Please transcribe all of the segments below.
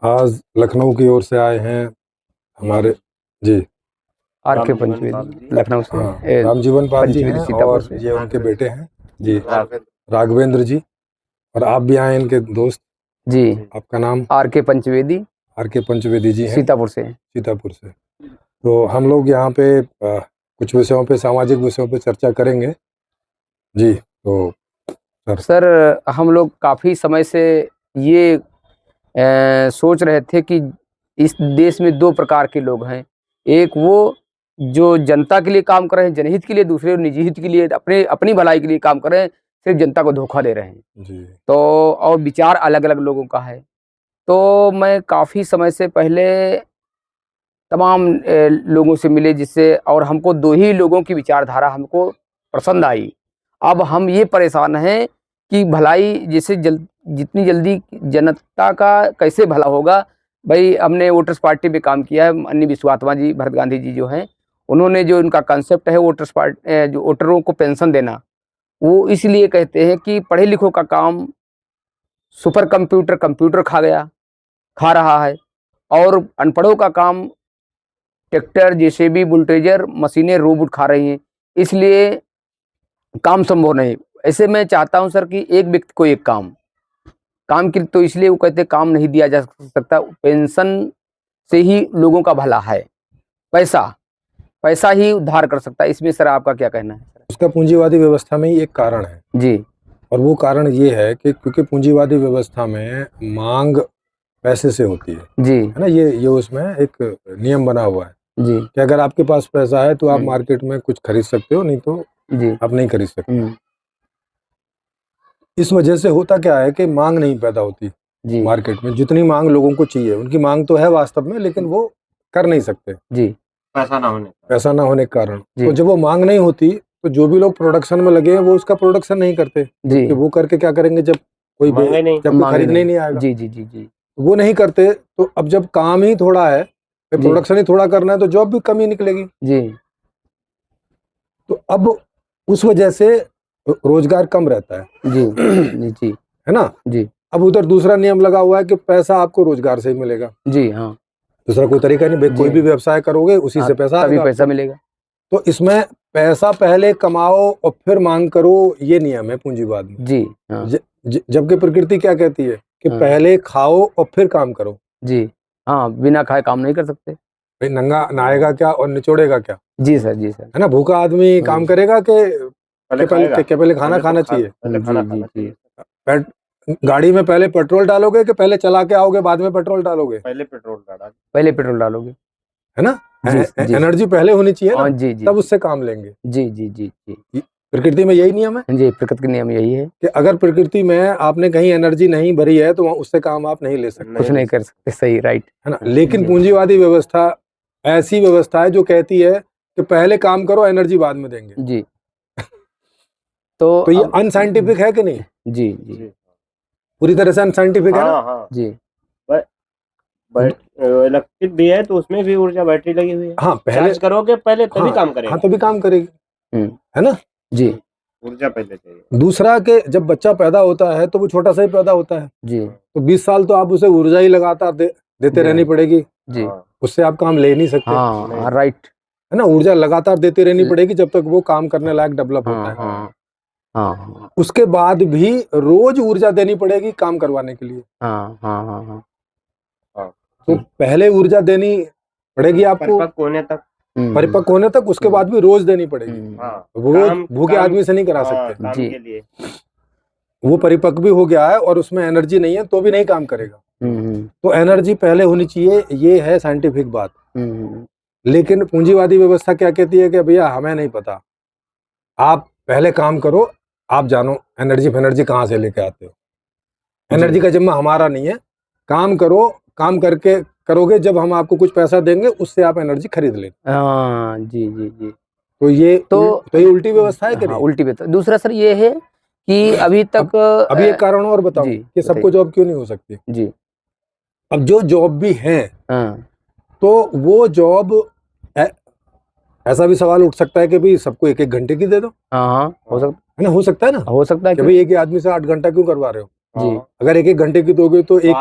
आज लखनऊ की ओर से आए हैं हमारे जी आर.के. पंचवेदी लखनऊ से। हाँ रामजीवन पाल जी पंचवेदी हैं सीतापुर और से। ये उनके बेटे हैं जी राघवेंद्र जी, और आप भी आए इनके दोस्त। जी आपका नाम? आर.के. पंचवेदी आर.के. पंचवेदी जी हैं, सीतापुर से। सीतापुर से। तो हम लोग यहाँ पे कुछ विषयों पे, सामाजिक विषयों पे चर्चा करेंगे जी। तो सर हम लोग काफ़ी समय से ये सोच रहे थे कि इस देश में दो प्रकार के लोग हैं। एक वो जो जनता के लिए काम कर रहे हैं, जनहित के लिए, दूसरे निजी हित के लिए, अपनी भलाई के लिए काम कर रहे हैं, सिर्फ जनता को धोखा दे रहे हैं जी। तो और विचार अलग अलग लोगों का है। तो मैं काफ़ी समय से पहले तमाम लोगों से मिले जिससे, और हमको दो ही लोगों की विचारधारा हमको पसंद आई। अब हम ये परेशान हैं कि भलाई जैसे जितनी जल्दी जनता का कैसे भला होगा। भाई हमने वोटर्स पार्टी पे काम किया है, अन्य विश्वात्मा जी, भरत गांधी जी जो हैं, उन्होंने जो इनका कंसेप्ट है वोटर्स पार्टी, जो वोटरों को पेंशन देना, वो इसलिए कहते हैं कि पढ़े लिखों का काम सुपर कंप्यूटर खा रहा है, और अनपढ़ों का काम ट्रैक्टर, जेसीबी, बुलडोजर, मशीनें, रोबोट खा रही हैं, इसलिए काम संभव नहीं। ऐसे मैं चाहता हूं सर कि एक व्यक्ति को एक काम की, तो इसलिए वो कहते काम नहीं दिया जा सकता। पेंशन से ही लोगों का भला है, पैसा ही उद्धार कर सकता है। इसमें सर आपका क्या कहना है? उसका पूंजीवादी व्यवस्था में ही एक कारण है जी, और वो कारण ये है कि क्योंकि पूंजीवादी व्यवस्था में मांग पैसे से होती है जी, है ना। ये उसमें एक नियम बना हुआ है जी, कि अगर आपके पास पैसा है तो आप मार्केट में कुछ खरीद सकते हो, नहीं तो जी, आप नहीं खरीद सकते। इस वजह से होता क्या है कि मांग नहीं पैदा होती जी, मार्केट में, जितनी मांग लोगों को चाहिए। उनकी मांग तो है वास्तव में, लेकिन वो कर नहीं सकते जी, पैसा ना होने के कारण। तो जब वो मांग नहीं होती तो जो भी लोग प्रोडक्शन में लगे हैं वो उसका प्रोडक्शन नहीं करते, क्योंकि वो करके क्या करेंगे जब कोई खरीदने नहीं आएगा। जी, जी, जी, जी, वो नहीं करते। तो अब जब काम ही थोड़ा है, प्रोडक्शन ही थोड़ा करना है, तो जॉब भी कम ही निकलेगी जी। तो अब उस वजह से रोजगार कम रहता है जी, जी, जी, है ना जी। अब उधर दूसरा नियम लगा हुआ है कि पैसा आपको रोजगार से ही मिलेगा। जी हाँ, दूसरा कोई तरीका नहीं। कोई भी व्यवसाय करोगे उसी से पैसा तभी आएगा, पैसा मिलेगा। तो इसमें पैसा पहले कमाओ और फिर मांग करो, ये नियम है पूंजीवाद में। जी हाँ, जबकि प्रकृति क्या कहती है कि पहले खाओ और फिर काम करो। जी हाँ, बिना खाए काम नहीं कर सकते। भाई नंगा नहाएगा क्या और निचोड़ेगा क्या? जी सर, जी सर। है ना। भूखा आदमी काम करेगा कि पहले खाना खाना चाहिए। जी, गाड़ी में पहले पेट्रोल डालोगे कि पहले चला के आओगे बाद में पेट्रोल डालोगे? पहले पेट्रोल डालोगे, है ना। एनर्जी पहले होनी चाहिए ना, जी, जी, तब उससे काम लेंगे। जी, जी, जी, जी। प्रकृति में यही नियम है जी, प्रकृति का नियम यही है कि अगर प्रकृति में आपने कहीं एनर्जी नहीं भरी है तो उससे काम आप नहीं ले सकते, कुछ नहीं कर सकते। सही, राइट है ना। लेकिन पूंजीवादी व्यवस्था ऐसी व्यवस्था है जो कहती है कि पहले काम करो, एनर्जी बाद में देंगे। जी। तो ये अनसाइंटिफिक है कि नहीं? जी, जी, पूरी तरह से अनसाइंटिफिक है ना। जी। इलेक्ट्रिक भी है तो उसमें भी ऊर्जा बैटरी लगी हुई है। हाँ, पहले चार्ज करोगे पहले तभी काम करेगा। हाँ, तभी काम करेगी, है ना। जी, ऊर्जा पहले चाहिए। दूसरा के जब बच्चा पैदा होता है तो वो छोटा सा ही पैदा होता है जी, तो 20 साल तो आप उसे ऊर्जा ही लगातार देते रहनी पड़ेगी जी, उससे आप काम ले नहीं सकते। हाँ, राइट, है ना। ऊर्जा लगातार देती रहनी पड़ेगी जब तक वो काम करने लायक डेवलप होता है। हाँ, हाँ, उसके बाद भी रोज ऊर्जा देनी पड़ेगी काम करवाने के लिए। हाँ, हाँ, हाँ, हाँ। तो पहले ऊर्जा देनी पड़ेगी आपको परिपक्व होने तक, उसके बाद भी रोज देनी पड़ेगी। रोज भूखे आदमी से नहीं करा सकते। जी, वो परिपक्व भी हो गया है और उसमें एनर्जी नहीं है तो भी नहीं काम करेगा। तो एनर्जी पहले होनी चाहिए, ये है साइंटिफिक बात। लेकिन पूंजीवादी व्यवस्था क्या कहती है कि भैया हमें नहीं पता, आप पहले काम करो, आप जानो एनर्जी कहाँ से लेके आते हो। एनर्जी का जिम्मा हमारा नहीं है। काम करो, काम करके करोगे जब हम आपको कुछ पैसा देंगे उससे आप एनर्जी खरीद लेंगे। हाँ, जी, जी, जी। तो ये ये उल्टी व्यवस्था है कि नहीं? उल्टी व्यवस्था। दूसरा सर ये है कि अभी तक अभी एक कारण और बताऊं कि सबको जॉब क्यों नहीं हो सकती। जी, अब जो जॉब भी है तो वो जॉब ऐसा भी सवाल उठ सकता है कि भाई सबको 1-1 घंटे की दे दो। हाँ, हो सकता है ना। हो सकता है ना, हो सकता है कि भाई एक ही आदमी से 8 घंटा क्यों करवा रहे हो। जी। अगर 1-1 घंटे की दोगे तो एक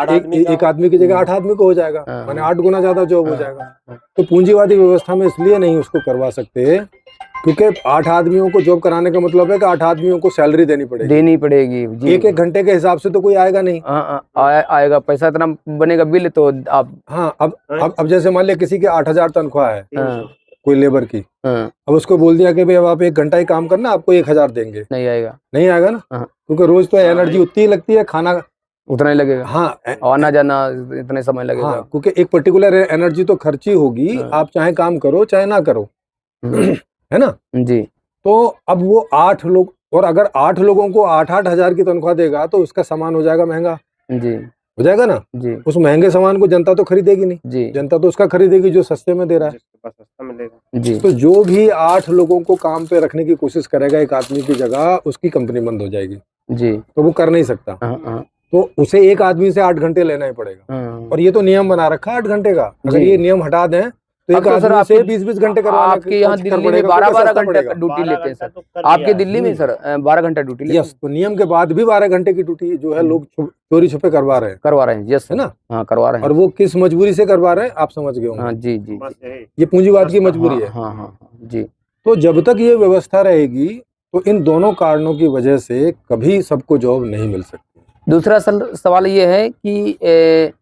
आदमी की जगह 8 हाँ। आदमी को हो जाएगा, हाँ। माने 8 गुना ज्यादा जॉब हो हाँ, जाएगा। हाँ, तो पूंजीवादी व्यवस्था में इसलिए नहीं उसको करवा सकते क्योंकि 8 आदमियों को जॉब कराने का मतलब है कि 8 आदमियों को सैलरी देनी पड़ेगी। देनी पड़ेगी जी। 1-1 घंटे के हिसाब से तो कोई आएगा नहीं। आएगा पैसा इतना बनेगा बिल तो आप। हाँ, अब जैसे मान लिया किसी की 8,000 तनख्वाह है, हाँ, कोई लेबर की, हाँ, अब उसको बोल दिया कि भाई अब आप 1 घंटा ही काम करना, आपको 1,000 देंगे, नहीं आएगा। नहीं आएगा ना, हाँ। क्योंकि रोज तो एनर्जी उतनी ही लगती है, खाना उतना ही लगेगा। हाँ आना जाना इतने समय लगेगा। हाँ, क्योंकि एक पर्टिकुलर एनर्जी तो खर्ची होगी, हाँ। आप चाहे काम करो चाहे ना करो, है ना। जी। तो अब वो 8 लोग, और अगर 8 लोगों को 8-8 हजार की तनख्वाह देगा तो उसका सामान हो जाएगा महंगा, जी। हो जाएगा ना। जी। उस महंगे सामान को जनता तो खरीदेगी नहीं, जी। जनता तो उसका खरीदेगी जो सस्ते में दे रहा है। जिसके पास सस्ता मिलेगा। जी। तो जो भी 8 लोगों को काम पे रखने की कोशिश करेगा एक आदमी की जगह, उसकी कंपनी बंद हो जाएगी। जी। तो वो कर नहीं सकता, तो उसे एक आदमी से 8 घंटे लेना ही पड़ेगा। और ये तो नियम बना रखा है 8 घंटे का, अगर जी। ये नियम हटा दें तो एक अब तो सर आदमी से आपके 20-20 घंटे करवाना आपके यहाँ दिल्ली में 12-12 घंटे का ड्यूटी लेते हैं सर। आपके दिल्ली में सर 12 घंटा ड्यूटी लेते हैं। यस, तो नियम के बाद भी 12 घंटे की ड्यूटी जो है लोग चोरी छुपे करवा रहे हैं। यस है ना। हाँ, करवा रहे हैं। और वो किस मजबूरी से करवा रहे हैं आप समझ गए होंगे। हाँ, जी जी। ये पूंजीवाद की मजबूरी है। हाँ, हाँ, जी। तो जब तक ये व्यवस्था रहेगी तो इन दोनों कारणों की वजह से कभी सबको जॉब नहीं मिल सकती। दूसरा सवाल ये है कि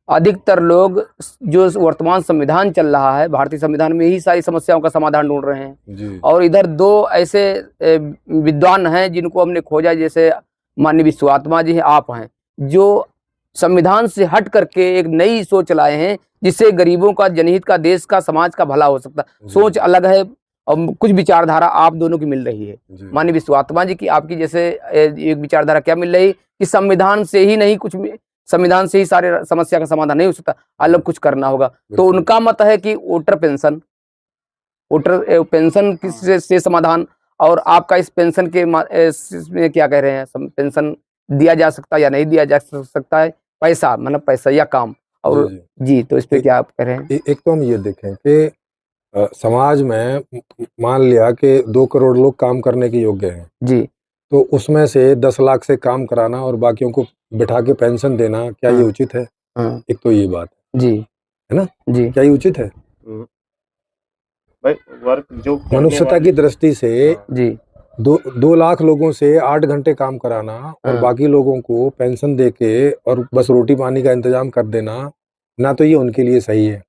अधिकतर लोग जो वर्तमान संविधान चल रहा है, भारतीय संविधान में ही सारी समस्याओं का समाधान ढूंढ रहे हैं जी। और इधर 2 ऐसे विद्वान हैं जिनको हमने खोजा, जैसे माननीय विश्वात्मा जी हैं, आप हैं, जो संविधान से हट करके एक नई सोच लाए हैं जिससे गरीबों का, जनहित का, देश का, समाज का भला हो सकता है। सोच अलग है और कुछ विचारधारा आप दोनों की मिल रही है। माननीय विश्वात्मा जी की आपकी जैसे एक विचारधारा क्या मिल रही कि संविधान से ही नहीं, कुछ संविधान से ही सारे समस्या का समाधान नहीं हो सकता, अलग कुछ करना होगा। तो उनका मत है कि वोटर पेंशन से समाधान, और आपका इस पेंशन के में क्या कह रहे हैं, पेंशन दिया जा सकता है या नहीं दिया जा सकता है, पैसा मतलब पैसा या काम, और जी तो इस पे क्या आप कह रहे हैं। एक तो हम ये देखें कि समाज में मान लिया कि 2 करोड़ लोग काम करने के योग्य हैं जी, तो उसमें से 10 लाख से काम कराना और बाकियों को बिठा के पेंशन देना, क्या ये उचित है। एक तो ये बात जी, है ना जी, क्या ये उचित है। भाई वर्क जो मनुष्यता की दृष्टि से जी 2 लाख लोगों से 8 घंटे काम कराना और बाकी लोगों को पेंशन देके और बस रोटी पानी का इंतजाम कर देना, ना तो ये उनके लिए सही है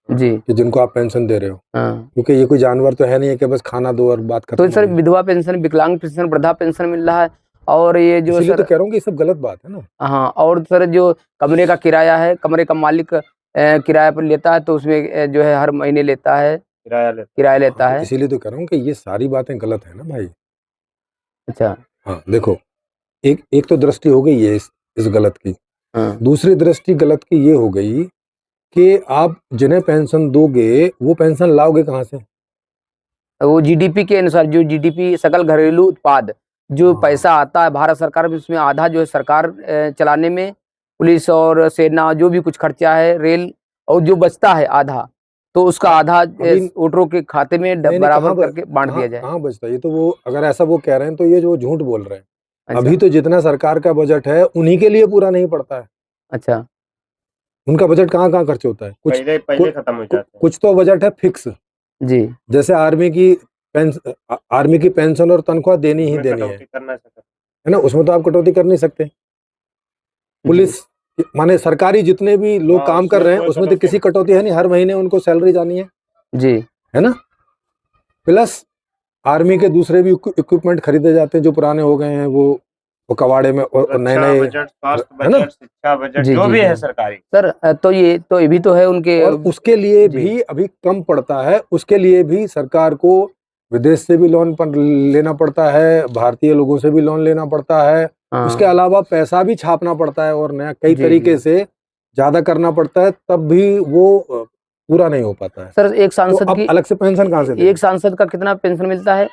जी, कि जिनको आप पेंशन दे रहे हो, क्योंकि ये कोई जानवर तो है नहीं है कि बस खाना दो और बात खत्म। तो सर विधवा पेंशन, विकलांग पेंशन, वृद्धा पेंशन मिल रहा है, और ये जो इसलिए तो कह रहा हूँ कि ये सब गलत बात है ना। हाँ, और सर जो कमरे का किराया है, कमरे का मालिक किराया पर लेता है तो उसमें जो है हर महीने लेता है, किराया लेता है। इसीलिए तो कह रहा हूँ कि ये सारी बातें गलत है ना भाई। अच्छा, हाँ देखो, एक तो दृष्टि हो गई है इस गलत की। दूसरी दृष्टि गलत की ये हो गई कि आप जिन्हें पेंशन दोगे वो पेंशन लाओगे कहाँ से। वो जीडीपी के अनुसार, जो जीडीपी सकल घरेलू उत्पाद जो पैसा आता है भारत सरकार में, उसमें आधा जो है सरकार चलाने में, पुलिस और सेना जो भी कुछ खर्चा है, रेल, और जो बचता है आधा, तो उसका आधा वोटरों के खाते में बराबर करके बांट दिया जाए। कहाँ बचता है ये तो, वो अगर ऐसा वो कह रहे हैं तो ये जो झूठ बोल रहे हैं। अच्छा। अभी तो जितना सरकार का बजट है उन्हीं के लिए पूरा नहीं पड़ता है। अच्छा, उनका बजट कहाँ कहाँ खर्च होता है, पहले खत्म हो जाता है। कुछ तो बजट है फिक्स जी, जैसे आर्मी की पेंशन और तनख्वाह देनी ही देनी है ना, उसमें तो आप कटौती कर नहीं सकते। पुलिस माने सरकारी जितने भी लोग काम कर रहे हैं उसमें तो किसी कटौती है नहीं, हर महीने उनको सैलरी जानी है जी, है ना। प्लस आर्मी के दूसरे भी इक्विपमेंट खरीदे जाते हैं जो पुराने हो गए हैं, वो कवाड़े में और नए बजट, स्वास्थ्य बजट, शिक्षा बजट, जो भी है सरकारी। सर तो ये भी तो है उनके, और उसके लिए भी अभी कम पड़ता है, उसके लिए भी सरकार को विदेश से भी लोन पर लेना पड़ता है, भारतीय लोगों से भी लोन लेना पड़ता है, उसके अलावा पैसा भी छापना पड़ता है और नया कई तरीके से ज्यादा करना पड़ता है, तब भी वो पूरा नहीं हो पाता है। सर एक सांसद की अलग से पेंशन कहाँ से, एक सांसद का कितना पेंशन मिलता है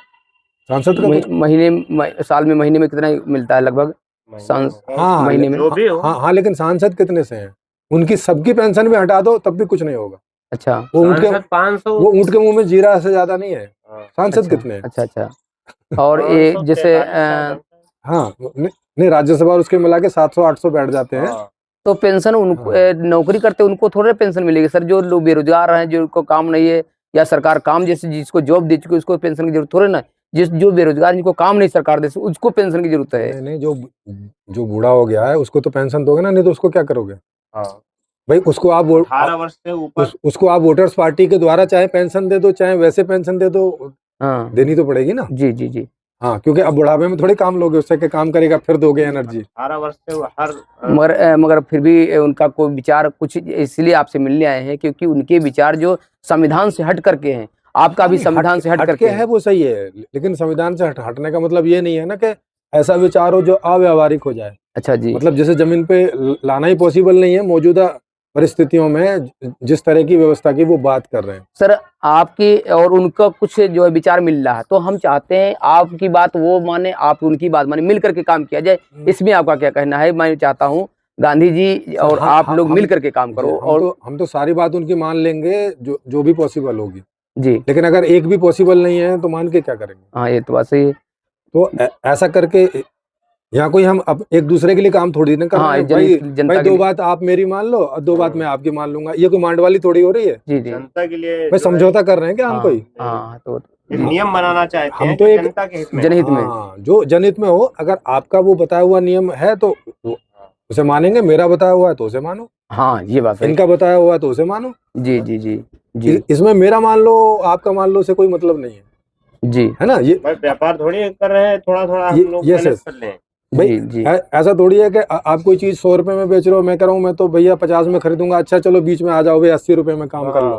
सांसद का? साल में, महीने में कितना मिलता है लगभग महीने में? हाँ, लेकिन सांसद कितने से हैं, उनकी सबकी पेंशन भी हटा दो तब भी कुछ नहीं होगा। अच्छा, वो ऊँट के मुंह में जीरा से ज्यादा नहीं है। सांसद कितने हैं? अच्छा, और ये जैसे हाँ नहीं, राज्यसभा और उसके मिला के 700-800 बैठ जाते हैं। हाँ। तो पेंशन उनको नौकरी करते उनको थोड़े पेंशन मिलेगी सर, जो लोग बेरोजगार हैं, जिनको काम नहीं है, या सरकार काम जैसे जिसको जॉब दे चुकी है उसको पेंशन की जरूरत थोड़े ना, जो बेरोजगार जिनको काम नहीं सरकार दे उसको पेंशन की जरूरत है। नहीं, जो बूढ़ा हो गया है उसको तो पेंशन दोगे ना, नहीं तो उसको क्या करोगे? हाँ। भाई उसको आप 18 वर्ष से ऊपर उसको आप वोटर्स पार्टी के द्वारा चाहे पेंशन दे दो, चाहे वैसे पेंशन दे दो, हाँ देनी तो पड़ेगी ना। जी जी जी। हाँ, क्योंकि अब बुढ़ापे में थोड़ी काम लोगे, उससे क्या काम करेगा, फिर दोगे एनर्जी। 18 वर्ष से हर मगर फिर भी उनका कोई विचार कुछ इसलिए आपसे मिलने आए हैं क्योंकि उनके विचार जो संविधान से हट करके हैं, आपका भी संविधान से हट करके है, वो सही है, लेकिन संविधान से हटने का मतलब ये नहीं है ना कि ऐसा विचार हो जो अव्यावहारिक हो जाए। अच्छा जी। मतलब जैसे जमीन पे लाना ही पॉसिबल नहीं है मौजूदा परिस्थितियों में, जिस तरह की व्यवस्था की वो बात कर रहे हैं सर, आपकी और उनका कुछ जो है विचार मिल रहा है, तो हम चाहते हैं आपकी बात वो माने, आप उनकी बात माने, मिल करके काम किया जाए। इसमें आपका क्या कहना है? मैं चाहता हूँ गांधी जी और आप लोग मिल करके काम करो। और हम तो सारी बात उनकी मान लेंगे जो भी पॉसिबल होगी जी, लेकिन अगर एक भी पॉसिबल नहीं है तो मान के क्या करेंगे? हाँ ये तो बात सही है। तो ऐसा करके यहाँ कोई हम अब एक दूसरे के लिए काम थोड़ी ना कर रहे हैं। भाई दो बात आप मेरी मान लो और दो बात मैं आपकी मान लूंगा, ये कोई मांड वाली थोड़ी हो रही है। जी जी, जनता के लिए भाई समझौता कर रहे हैं क्या हम कोई? हाँ तो एक नियम बनाना चाहते हम हैं तो एक जनता के हित में। जनहित में। हाँ, जो जनहित में हो। अगर आपका वो बताया हुआ नियम है तो उसे मानेंगे, मेरा बताया हुआ है तो उसे मानो, हाँ ये बात है। इनका बताया हुआ है तो उसे मानो। जी जी जी जी इसमें मेरा मान लो आपका मान लो से कोई मतलब नहीं है, जी, है ना? ये भाई व्यापार थोड़ी कर रहे हैं, थोड़ा थोड़ा हम लोग yes, मैनेज कर लें। भाई जी जी, ऐसा थोड़ी है कि आप कोई चीज 100 रुपए में बेच रहे हो, मैं कह रहा हूँ मैं तो भैया 50 में खरीदूंगा, अच्छा चलो बीच में आ जाओ भाई 80 रुपए में काम कर लो।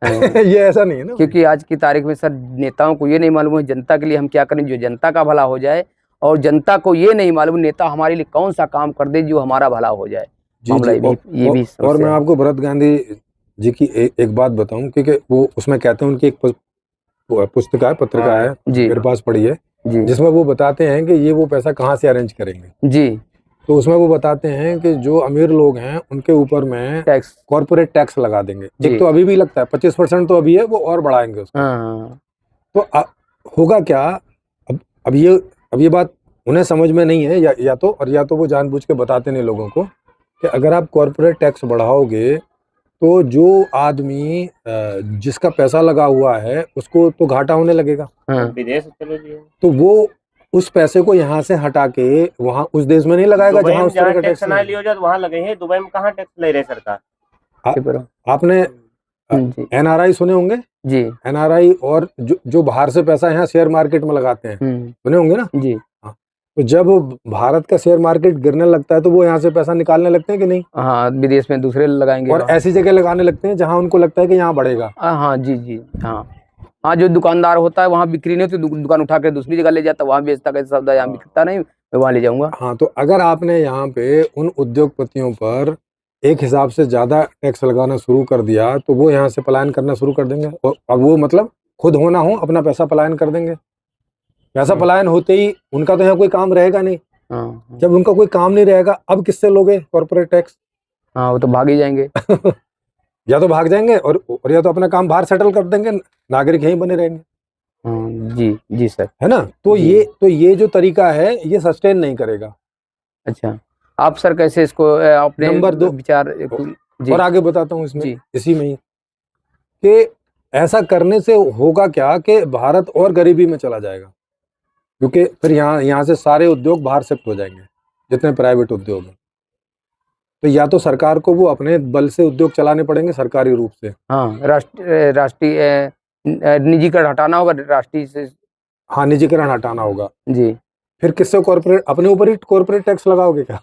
हाँ। ये ऐसा नहीं है ना, क्योंकि आज की तारीख में सर नेताओं को ये नहीं मालूम है जनता के लिए हम क्या करें जो जनता का भला हो जाए, और जनता को ये नहीं मालूम नेता हमारे लिए कौन सा काम कर दे जो हमारा भला हो जाए। मामला ये भी और मैं आपको भरत गांधी जी की एक बात बताऊं, क्योंकि वो उसमें कहते हैं, उनकी एक पुस्तिका है, पत्रिका है, मेरे पास पड़ी है, जिसमें वो बताते हैं कि ये वो पैसा कहाँ से अरेंज करेंगे जी। तो उसमें वो बताते हैं कि जो अमीर लोग हैं उनके ऊपर में टैक्स, कॉर्पोरेट टैक्स लगा देंगे। एक तो अभी भी लगता है 25% तो अभी है, वो और बढ़ाएंगे उसको। तो होगा क्या? अब ये बात उन्हें समझ में नहीं है, या तो वो जानबूझ के बताते नहीं लोगों को कि अगर आप कॉर्पोरेट टैक्स बढ़ाओगे तो जो आदमी जिसका पैसा लगा हुआ है उसको तो घाटा होने लगेगा। विदेश चलो जी, तो वो उस पैसे को यहाँ से हटा के वहाँ उस देश में नहीं लगाएगा जहाँ उस तरह का टैक्स ना लिया जाए, वहाँ लगे हैं। दुबई में कहाँ टैक्स ले रहे सरकार? आपने NRI सुने होंगे जी, NRI, और जो बाहर से पैसा यहाँ शेयर मार्केट में लगाते हैं, सुने होंगे ना जी। तो जब भारत का शेयर मार्केट गिरने लगता है तो वो यहाँ से पैसा निकालने लगते हैं कि नहीं? हाँ, विदेश में दूसरे लगाएंगे और ऐसी जगह लगाने लगते हैं जहाँ उनको लगता है कि यहाँ बढ़ेगा। हाँ जी जी, हाँ जो दुकानदार होता है वहाँ बिक्री नहीं होती, दुकान उठा के दूसरी जगह ले जाता, वहाँ बेचता, कैसे सौदा यहाँ बिकता नहीं, मैं वहाँ ले जाऊंगा। हाँ, तो अगर आपने यहाँ पे उन उद्योगपतियों पर एक हिसाब से ज्यादा टैक्स लगाना शुरू कर दिया तो वो यहाँ से पलायन करना शुरू कर देंगे, और अब वो मतलब खुद होना हो अपना पैसा पलायन कर देंगे। पैसा पलायन होते ही उनका तो यहाँ कोई काम रहेगा नहीं। जब उनका कोई काम नहीं रहेगा, अब किससे लोगे कॉर्पोरेट टैक्स? हाँ, वो तो भाग ही जाएंगे या तो भाग जाएंगे और या तो अपना काम बाहर सेटल कर देंगे, नागरिक यहीं बने रहेंगे। जी जी सर, है ना? तो ये जो तरीका है ये सस्टेन नहीं करेगा। अच्छा, आप सर कैसे इसको अपने नंबर 2 विचार और आगे बताता हूँ इसमें इसी में ही कि ऐसा करने से होगा क्या कि भारत और गरीबी में चला जाएगा, क्योंकि फिर यहाँ से सारे उद्योग बाहर शिफ्ट हो जाएंगे, जितने प्राइवेट उद्योग हैं। तो या तो सरकार को वो अपने बल से उद्योग चलाने पड़ेंगे सरकारी रूप से। हाँ, राष्ट्रीय निजीकरण हटाना होगा, राष्ट्रीय से। हाँ, निजीकरण हटाना होगा जी। फिर किससे कॉर्पोरेट, अपने ऊपर ही कॉर्पोरेट टैक्स लगाओगे क्या?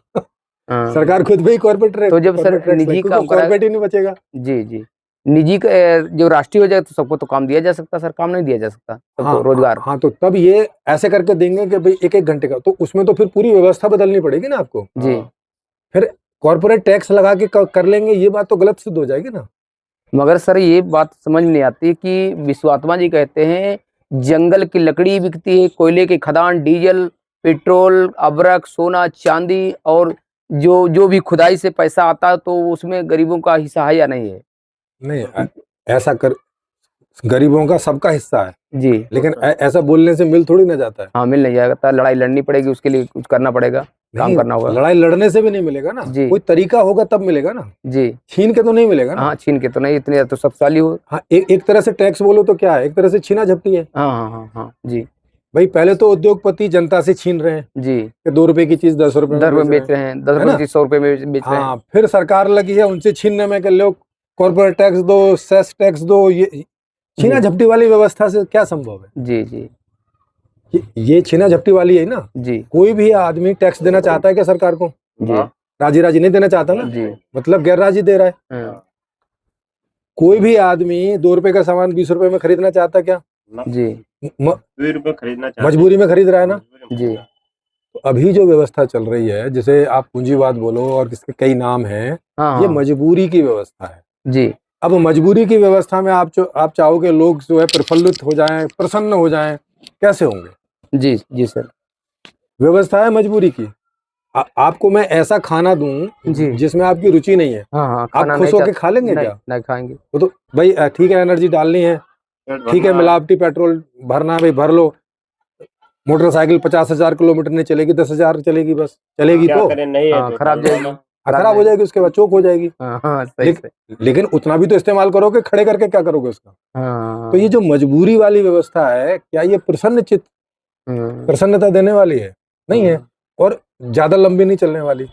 सरकार खुद भी कॉर्पोरेट, तो जब सर निजी का कॉर्पोरेट ही नहीं बचेगा। जी जी, निजी का जो राष्ट्रीय हो जाए तो सबको तो काम दिया जा सकता, सर काम नहीं दिया जा सकता सबको रोजगार। हाँ, तो तब ये ऐसे करके देंगे कि भाई 1-1 घंटे का, तो उसमें तो फिर पूरी व्यवस्था बदलनी पड़ेगी ना आपको जी। फिर कॉर्पोरेट टैक्स लगा के कर लेंगे, ये बात तो गलत सिद्ध हो जाएगी ना। मगर सर ये बात समझ नहीं आती कि विश्वात्मा जी कहते हैं जंगल की लकड़ी बिकती है, कोयले की खदान, डीजल, पेट्रोल, अबरक, सोना, चांदी, और जो भी खुदाई से पैसा आता है तो उसमें गरीबों का हिस्सा है या नहीं है? नहीं, ऐसा गरीबों का सबका हिस्सा है जी, लेकिन ऐसा बोलने से मिल थोड़ी ना जाता है। हाँ, मिल नहीं जाएगा, लड़ाई लड़नी पड़ेगी, उसके लिए कुछ करना पड़ेगा। काम नहीं, करना होगा। लड़ाई लड़ने से भी नहीं मिलेगा ना, जी। कोई तरीका होगा तब मिलेगा ना, जी छीन के तो नहीं मिलेगा ना। हाँ, छीन के तो नहीं, इतने तो शक्तिशाली हो। हाँ, एक तरह से टैक्स बोलो तो क्या है, एक तरह से छीना झपटी है। हाँ हाँ हाँ हाँ जी भाई पहले तो उद्योगपति जनता से छीन रहे हैं जी। कि 2 रुपए की चीज 10 रुपए 10 में रुपए बेच बेच रहे रहे हैं, हैं, 10 है ना? रुपए 100 रुपए में बेच रहे हैं। हाँ, फिर सरकार लगी है उनसे छीनने में कि लोग कॉर्पोरेट टैक्स दो, सेस टैक्स दो। ये छीना झपटी वाली व्यवस्था से क्या संभव है? जी जी ये छीना झपटी वाली है ना। जी कोई भी आदमी टैक्स देना चाहता है क्या सरकार को? जी राजी राजी नहीं देना चाहता ना, जी मतलब गैर राजी दे रहा है। हाँ, कोई भी आदमी 2 रुपए का सामान 20 रुपए में खरीदना चाहता है क्या? जी 2 रुपए खरीदना चाहते मजबूरी में खरीद रहा है ना। जी तो अभी जो व्यवस्था चल रही है, जैसे आप पूंजीवाद बोलो और किसके कई नाम हैं, हाँ ये हाँ, मजबूरी की व्यवस्था है। जी अब मजबूरी की व्यवस्था में आप चाहोगे लोग जो है प्रफुल्लित हो जाएं, प्रसन्न हो जाएं, कैसे होंगे? जी जी सर। व्यवस्था है मजबूरी की। आपको मैं ऐसा खाना दूं जी जिसमें आपकी रुचि नहीं है, हाँ हाँ, आप खाना खुश नहीं होके चाह- खा लेंगे नहीं, क्या? नहीं खाएंगे। वो तो भाई ठीक है, एनर्जी डालनी है, ठीक है, मिलावटी पेट्रोल भरना है भाई भर लो। मोटरसाइकिल 50,000 किलोमीटर नहीं चलेगी, 10,000 चलेगी, बस चलेगी क्या तो करें, नहीं है हाँ, तो खराब डालना। जाएगी। खराब हो जाएगी, उसके बाद चोक हो जाएगी। हाँ हाँ सही सही। लेकिन उतना भी तो इस्तेमाल करोगे, खड़े करके क्या करोगे उसका? हाँ तो ये जो मजबूरी वाली व्यवस्था है, क्या ये प्रसन्नता देने वाली है? नहीं है, और ज्यादा लंबी नहीं चलने वाली।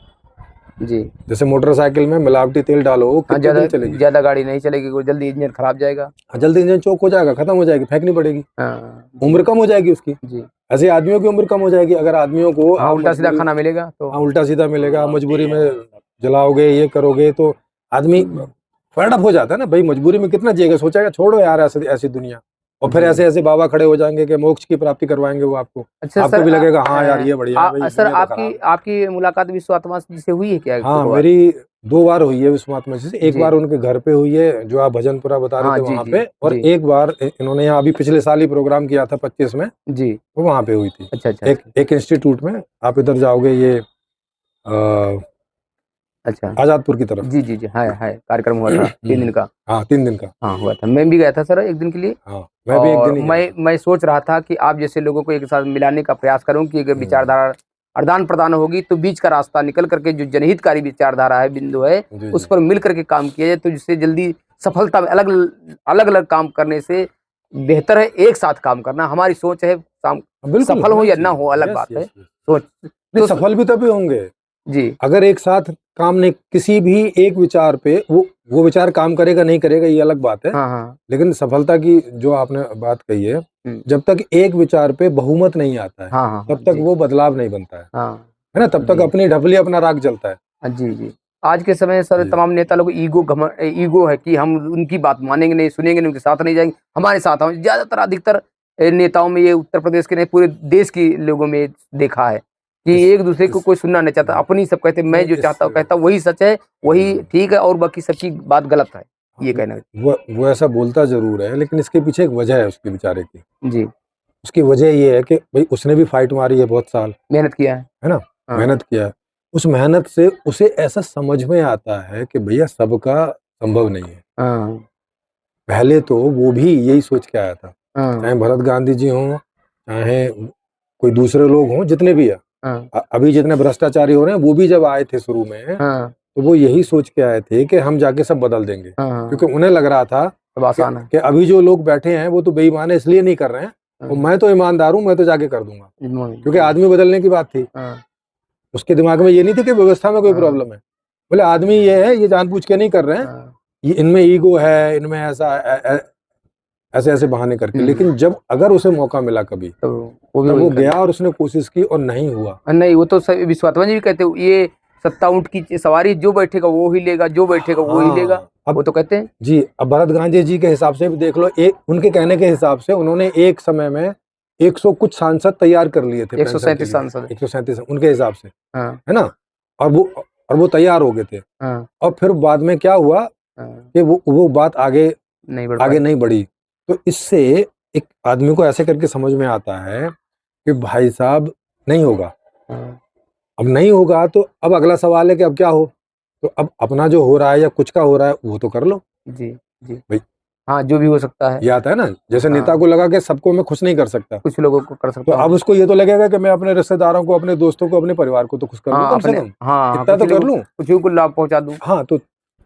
जी जैसे मोटरसाइकिल में मिलावटी तेल डालो, हाँ, कितने ज्यादा दिन चलेगी? ज्यादा गाड़ी नहीं चलेगी, वो जल्दी इंजन खराब जाएगा। जल्दी इंजन चोक हो जाएगा, खत्म हो जाएगी, फेंकनी पड़ेगी, हाँ उम्र कम हो जाएगी उसकी। जी ऐसे आदमियों की उम्र कम हो जाएगी अगर आदमियों को हाँ, आप उल्टा सीधा मजबूरी- खाना मिलेगा तो। हाँ, उल्टा सीधा मिलेगा, मजबूरी में जलाओगे, ये करोगे तो आदमी फर्ड अप हो जाता है ना। भाई मजबूरी में कितना जिएगा, सोचेगा छोड़ो यार ऐसी ऐसी दुनिया। और फिर जी। ऐसे ऐसे बाबा खड़े हो जाएंगे कि मोक्ष की प्राप्ति करवाएंगे वो आपको। अच्छा आपको सर, भी लगेगा हाँ यार ये बढ़िया है भाई, सर दुनिया तो आपकी खराब है। आपकी मुलाकात विश्व आत्मा जी से हुई है क्या? हाँ, एक बार? मेरी 2 बार हुई है विश्वात्मा जी से। एक जी। बार उनके घर पे हुई है, जो आप भजनपुरा बता रहे हाँ, थे जी, वहां जी, पे, और जी। एक बार इन्होंने यहाँ अभी पिछले साल ही प्रोग्राम किया था 25 में, जी वो वहां पे हुई थी। अच्छा अच्छा एक इंस्टीट्यूट में, आप इधर जाओगे ये अच्छा। आजादपुर की तरफ। जी जी जी, है कार्यक्रम हुआ था 3 दिन का। हाँ, 3 दिन का। हाँ हुआ था, मैं भी गया था सर 1 दिन के लिए। हाँ, मैं भी 1 दिन ही गया था। मैं सोच रहा था कि आप जैसे लोगों को एक साथ मिलाने का प्रयास करूं कि अगर विचारधारा आदान प्रदान होगी तो बीच का रास्ता निकल करके जो जनहितकारी विचारधारा है, बिंदु है, जी, उस जी। पर मिल करके काम किया जाए, तो जिससे जल्दी सफलता में अलग अलग काम करने से बेहतर है एक साथ काम करना। हमारी सोच है बिल्कुल सफल हो होना या ना चाहिए। हो अलग यस, बात है। Yes, yes. सोच नहीं, तो सफल भी तभी होंगे जी अगर एक साथ काम नहीं, किसी भी एक विचार पे वो विचार काम करेगा नहीं करेगा ये अलग बात है। हाँ हाँ लेकिन सफलता की जो आपने बात कही है, जब तक एक विचार पे बहुमत नहीं आता है, हाँ हाँ तब तक जी, वो बदलाव नहीं बनता हाँ है ना, तब तक जी। अपनी ढपली अपना राग जलता है। जी जी। आज के समय सर जी। तमाम नेता लोग ईगो है कि हम उनकी बात मानेंगे नहीं, सुनेंगे नहीं, उनके साथ नहीं जाएंगे, हमारे साथ हम। ज्यादातर अधिकतर नेताओं में, ये उत्तर प्रदेश के नहीं पूरे देश के लोगों में देखा है कि एक दूसरे को कोई सुनना नहीं चाहता, अपनी सब कहते मैं जो चाहता हूँ कहता वही सच है, वही ठीक है, और बाकी सबकी बात गलत है, ये कहना है। वो ऐसा बोलता जरूर है, लेकिन इसके पीछे एक वजह है उसके बेचारे की। जी, उसकी वजह ये है कि भाई उसने भी फाइट मारी है बहुत साल, मेहनत किया है ना, हाँ। मेहनत किया है। उस मेहनत से उसे ऐसा समझ में आता है कि भैया सबका संभव नहीं है। हाँ पहले तो वो भी यही सोच के आया था, हाँ चाहे भरत गांधी जी हों, चाहे कोई दूसरे लोग हों, जितने भी है, हाँ अभी जितने भ्रष्टाचारी हो रहे हैं, वो भी जब आए थे शुरू में, हाँ तो वो यही सोच के आए थे कि हम जाके सब बदल देंगे। हाँ, क्योंकि उन्हें लग रहा था सब आसान है। कि अभी जो लोग बैठे हैं वो तो बेईमान है, इसलिए नहीं कर रहे हैं, और मैं तो ईमानदार हूं, मैं तो जाके कर दूंगा, क्योंकि आदमी बदलने की बात थी। हाँ, उसके दिमाग में ये नहीं थी कि व्यवस्था में कोई हाँ। प्रॉब्लम है। बोले आदमी ये है, ये जानबूझ के नहीं कर रहे हैं, हाँ, ये इनमें ईगो है, इनमें ऐसे ऐसे बहाने करके। लेकिन जब अगर उसे मौका मिला कभी, तो वो भी तब वही वो कर- गया और उसने कोशिश की और नहीं हुआ। नहीं, वो तो विश्वात्मा जी भी कहते हैं, ये सत्ता ऊंट की सवारी, जो बैठेगा वो ही लेगा, जो बैठेगा वो ही लेगा, अब वो तो कहते हैं। जी, अब भरत गांधी जी के हिसाब से भी देख लो, उनके कहने के हिसाब से उन्होंने एक समय में 100 कुछ सांसद तैयार कर लिए थे, 137 सांसद। 137 उनके हिसाब से, हाँ है ना, और वो तैयार हो गए थे। हाँ और फिर बाद में क्या हुआ हाँ, कि वो बात आगे नहीं नहीं बढ़ी। तो इससे एक आदमी को ऐसे करके समझ में आता है कि भाई साहब नहीं होगा। हाँ, अब नहीं होगा तो अब अगला सवाल है कि अब क्या हो। तो अब अपना जो हो रहा है या कुछ का हो रहा है वो तो कर लो। जी जी भाई हाँ, जो भी हो सकता है। ये आता है ना, जैसे हाँ। नेता को लगा कि सबको मैं खुश नहीं कर सकता, कुछ लोगों को कर तो सकता हूँ। अब उसको ये तो लगेगा कि मैं अपने रिश्तेदारों को, अपने दोस्तों को, अपने परिवार को तो खुश कर लूं, हाँ, कम से अपने कम हाँ, इतना तो कर लूं। कुछ को लाभ पहुंचा दूं। हाँ, तो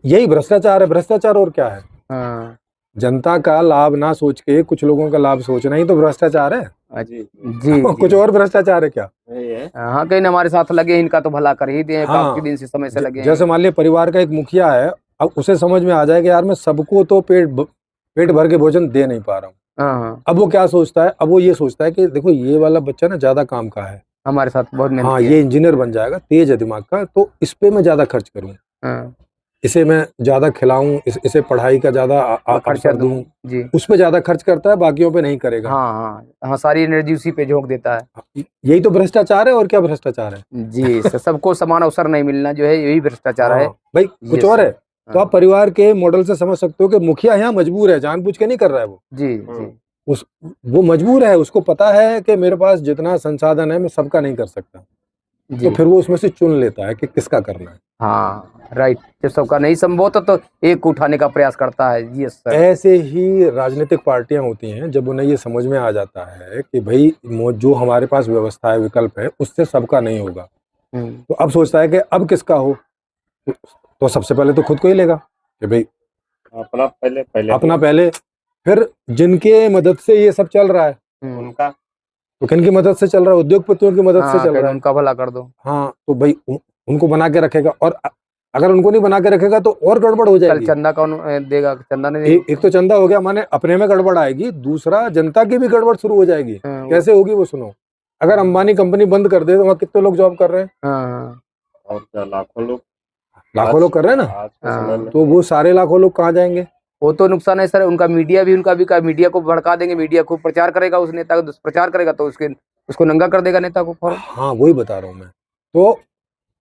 यही भ्रष्टाचार है। भ्रष्टाचार और क्या है? हाँ जनता का लाभ ना सोच के कुछ लोगों का लाभ सोचना ही तो भ्रष्टाचार है। जी जी कुछ जी। और भ्रष्टाचार है क्या? यही है। हाँ, कहीं न हमारे साथ लगे, इनका तो भला कर ही दें, हाँ, काफी दिन से समय से लगे जैसे हैं। मान लिया परिवार का एक मुखिया है, अब उसे समझ में आ जाए कि यार मैं सबको तो पेट भर के भोजन दे नहीं पा रहा हूँ। हाँ हाँ, अब वो क्या सोचता है? अब वो ये सोचता है कि देखो ये वाला बच्चा ना ज्यादा काम का है, हमारे साथ बहुत हाँ मेहनती ये है। इंजीनियर बन जाएगा, तेज है दिमाग का, तो इस पे मैं ज्यादा खर्च करूँ, हाँ, इसे मैं ज्यादा खिलाऊं, इसे पढ़ाई का ज्यादा खर्चा अवसर दूं। दूं। जी। उस पे ज्यादा खर्च करता है, बाकियों पे नहीं करेगा। हाँ हाँ हाँ, सारी एनर्जी उसी पे झोंक देता है। यही तो भ्रष्टाचार है, और क्या भ्रष्टाचार है? जी सबको समान अवसर नहीं मिलना जो है, यही भ्रष्टाचार है। हाँ भाई, ये कुछ और है। सब। तो आप हाँ, परिवार के मॉडल से समझ सकते हो कि मुखिया यहाँ मजबूर है, जानबूझ के नहीं कर रहा है वो। जी जी उस वो मजबूर है, उसको पता है कि मेरे पास जितना संसाधन है मैं सबका नहीं कर सकता, तो जी। फिर वो उसमें से चुन लेता है कि किसका करना है। हाँ राइट, जब सबका नहीं संभव होता तो एक को उठाने का प्रयास करता है। Yes sir. ऐसे ही राजनीतिक पार्टियां होती हैं, जब उन्हें ये समझ में आ जाता है कि भाई जो हमारे पास व्यवस्था है, विकल्प है, उससे सबका नहीं होगा, तो अब सोचता है कि अब किसका हो, तो सबसे पहले तो खुद को ही लेगा कि भाई अपना पहले अपना पहले। फिर जिनके मदद से ये सब चल रहा है, उनका। तो किन की मदद से चल रहा है? उद्योगपतियों की मदद से हाँ, चल कहीं रहा है। उनका भला कर दो। हाँ, तो भाई उनको बना के रखेगा, और अगर उनको नहीं बना के रखेगा तो और गड़बड़ हो कल जाएगी। चंदा कौन देगा? चंदा नहीं देगा। एक तो चंदा हो गया, माने अपने में गड़बड़ आएगी, दूसरा जनता की भी गड़बड़ शुरू हो जाएगी। हाँ, कैसे होगी वो सुनो। अगर अंबानी कंपनी बंद कर दे तो वहाँ कितने लोग जॉब कर रहे हैं? हाँ और क्या, लाखों लोग। लाखों लोग कर रहे हैं ना। आज के समय में तो वो सारे लाखों लोग कहाँ जाएंगे? वो तो नुकसान है सर। उनका मीडिया भी मीडिया को भड़का देंगे, मीडिया को प्रचार करेगा, उस नेता का दुष्प्रचार करेगा तो उसको नंगा कर देगा नेता को फौरन। हाँ, वही बता रहा हूँ मैं। तो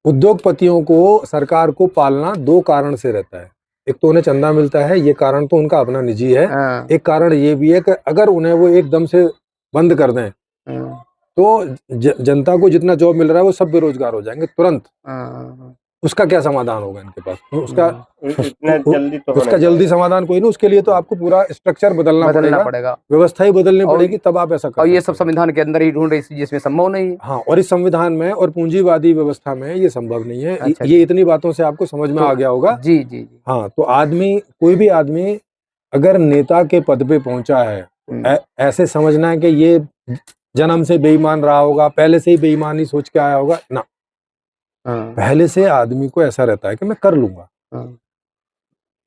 उद्योगपतियों को सरकार को पालना दो कारण से रहता है। एक तो उन्हें चंदा मिलता है, ये कारण तो उनका अपना निजी है। हाँ, एक कारण ये भी है कि अगर उन्हें वो एकदम से बंद कर दें हाँ, तो जनता को जितना जॉब मिल रहा है वो सब बेरोजगार हो जाएंगे तुरंत। हाँ, उसका क्या समाधान होगा इनके पास? उसका इतना जल्दी तो उसका जल्दी समाधान कोई नहीं। उसके लिए तो आपको पूरा स्ट्रक्चर बदलना पड़ेगा, व्यवस्था ही बदलनी पड़ेगी, तब आप ऐसा कर और ये सकते सब संविधान के अंदर ही ढूंढ रही, जिसमें संभव नहीं है। हाँ, और इस संविधान में और पूंजीवादी व्यवस्था में ये संभव नहीं है। अच्छा, ये इतनी बातों से आपको समझ में तो आ गया होगा। जी जी जी। हाँ, तो आदमी, कोई भी आदमी अगर नेता के पद पे पहुंचा है, ऐसे समझना है कि ये जन्म से बेईमान रहा होगा, पहले से ही बेईमानी सोच के आया होगा ना। पहले से आदमी को ऐसा रहता है कि मैं कर लूंगा।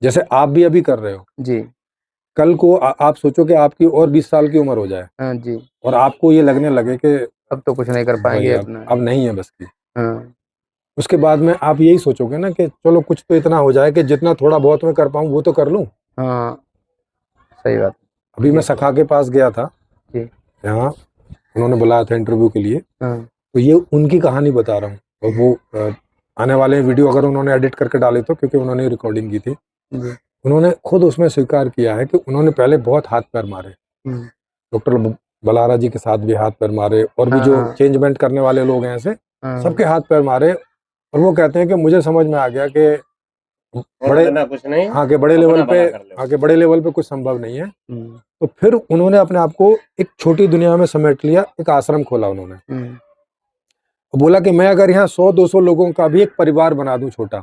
जैसे आप भी अभी कर रहे हो जी। कल को आप सोचो कि आपकी और 20 साल की उम्र हो जाए जी, और आपको ये लगने लगे कि अब तो कुछ नहीं कर पाएंगे अपना। अब नहीं है बस की। हाँ, उसके बाद में आप यही सोचोगे ना कि चलो कुछ तो इतना हो जाए कि जितना थोड़ा बहुत मैं कर पाऊँ वो तो कर लूँ। हाँ, सही बात। अभी मैं सखा के पास गया था, जी। यहाँ उन्होंने बुलाया था इंटरव्यू के लिए, हाँ, तो ये उनकी कहानी बता रहा हूँ। और वो आने वाले वीडियो अगर उन्होंने एडिट करके डाले तो, क्योंकि उन्होंने रिकॉर्डिंग की थी, उन्होंने खुद उसमें स्वीकार किया है कि उन्होंने पहले बहुत हाथ पैर मारे, डॉक्टर बलारा जी के साथ भी हाथ पैर मारे, और भी जो चेंजमेंट करने वाले लोग हैं ऐसे सबके हाथ पैर मारे। और वो कहते हैं कि मुझे समझ में आ गया कि कुछ नहीं, हाँ के बड़े लेवल पे कुछ संभव नहीं है। तो फिर उन्होंने अपने आप को एक छोटी दुनिया में समेट लिया, एक आश्रम खोला उन्होंने। बोला कि मैं अगर यहाँ 100-200 लोगों का भी एक परिवार बना दूं छोटा,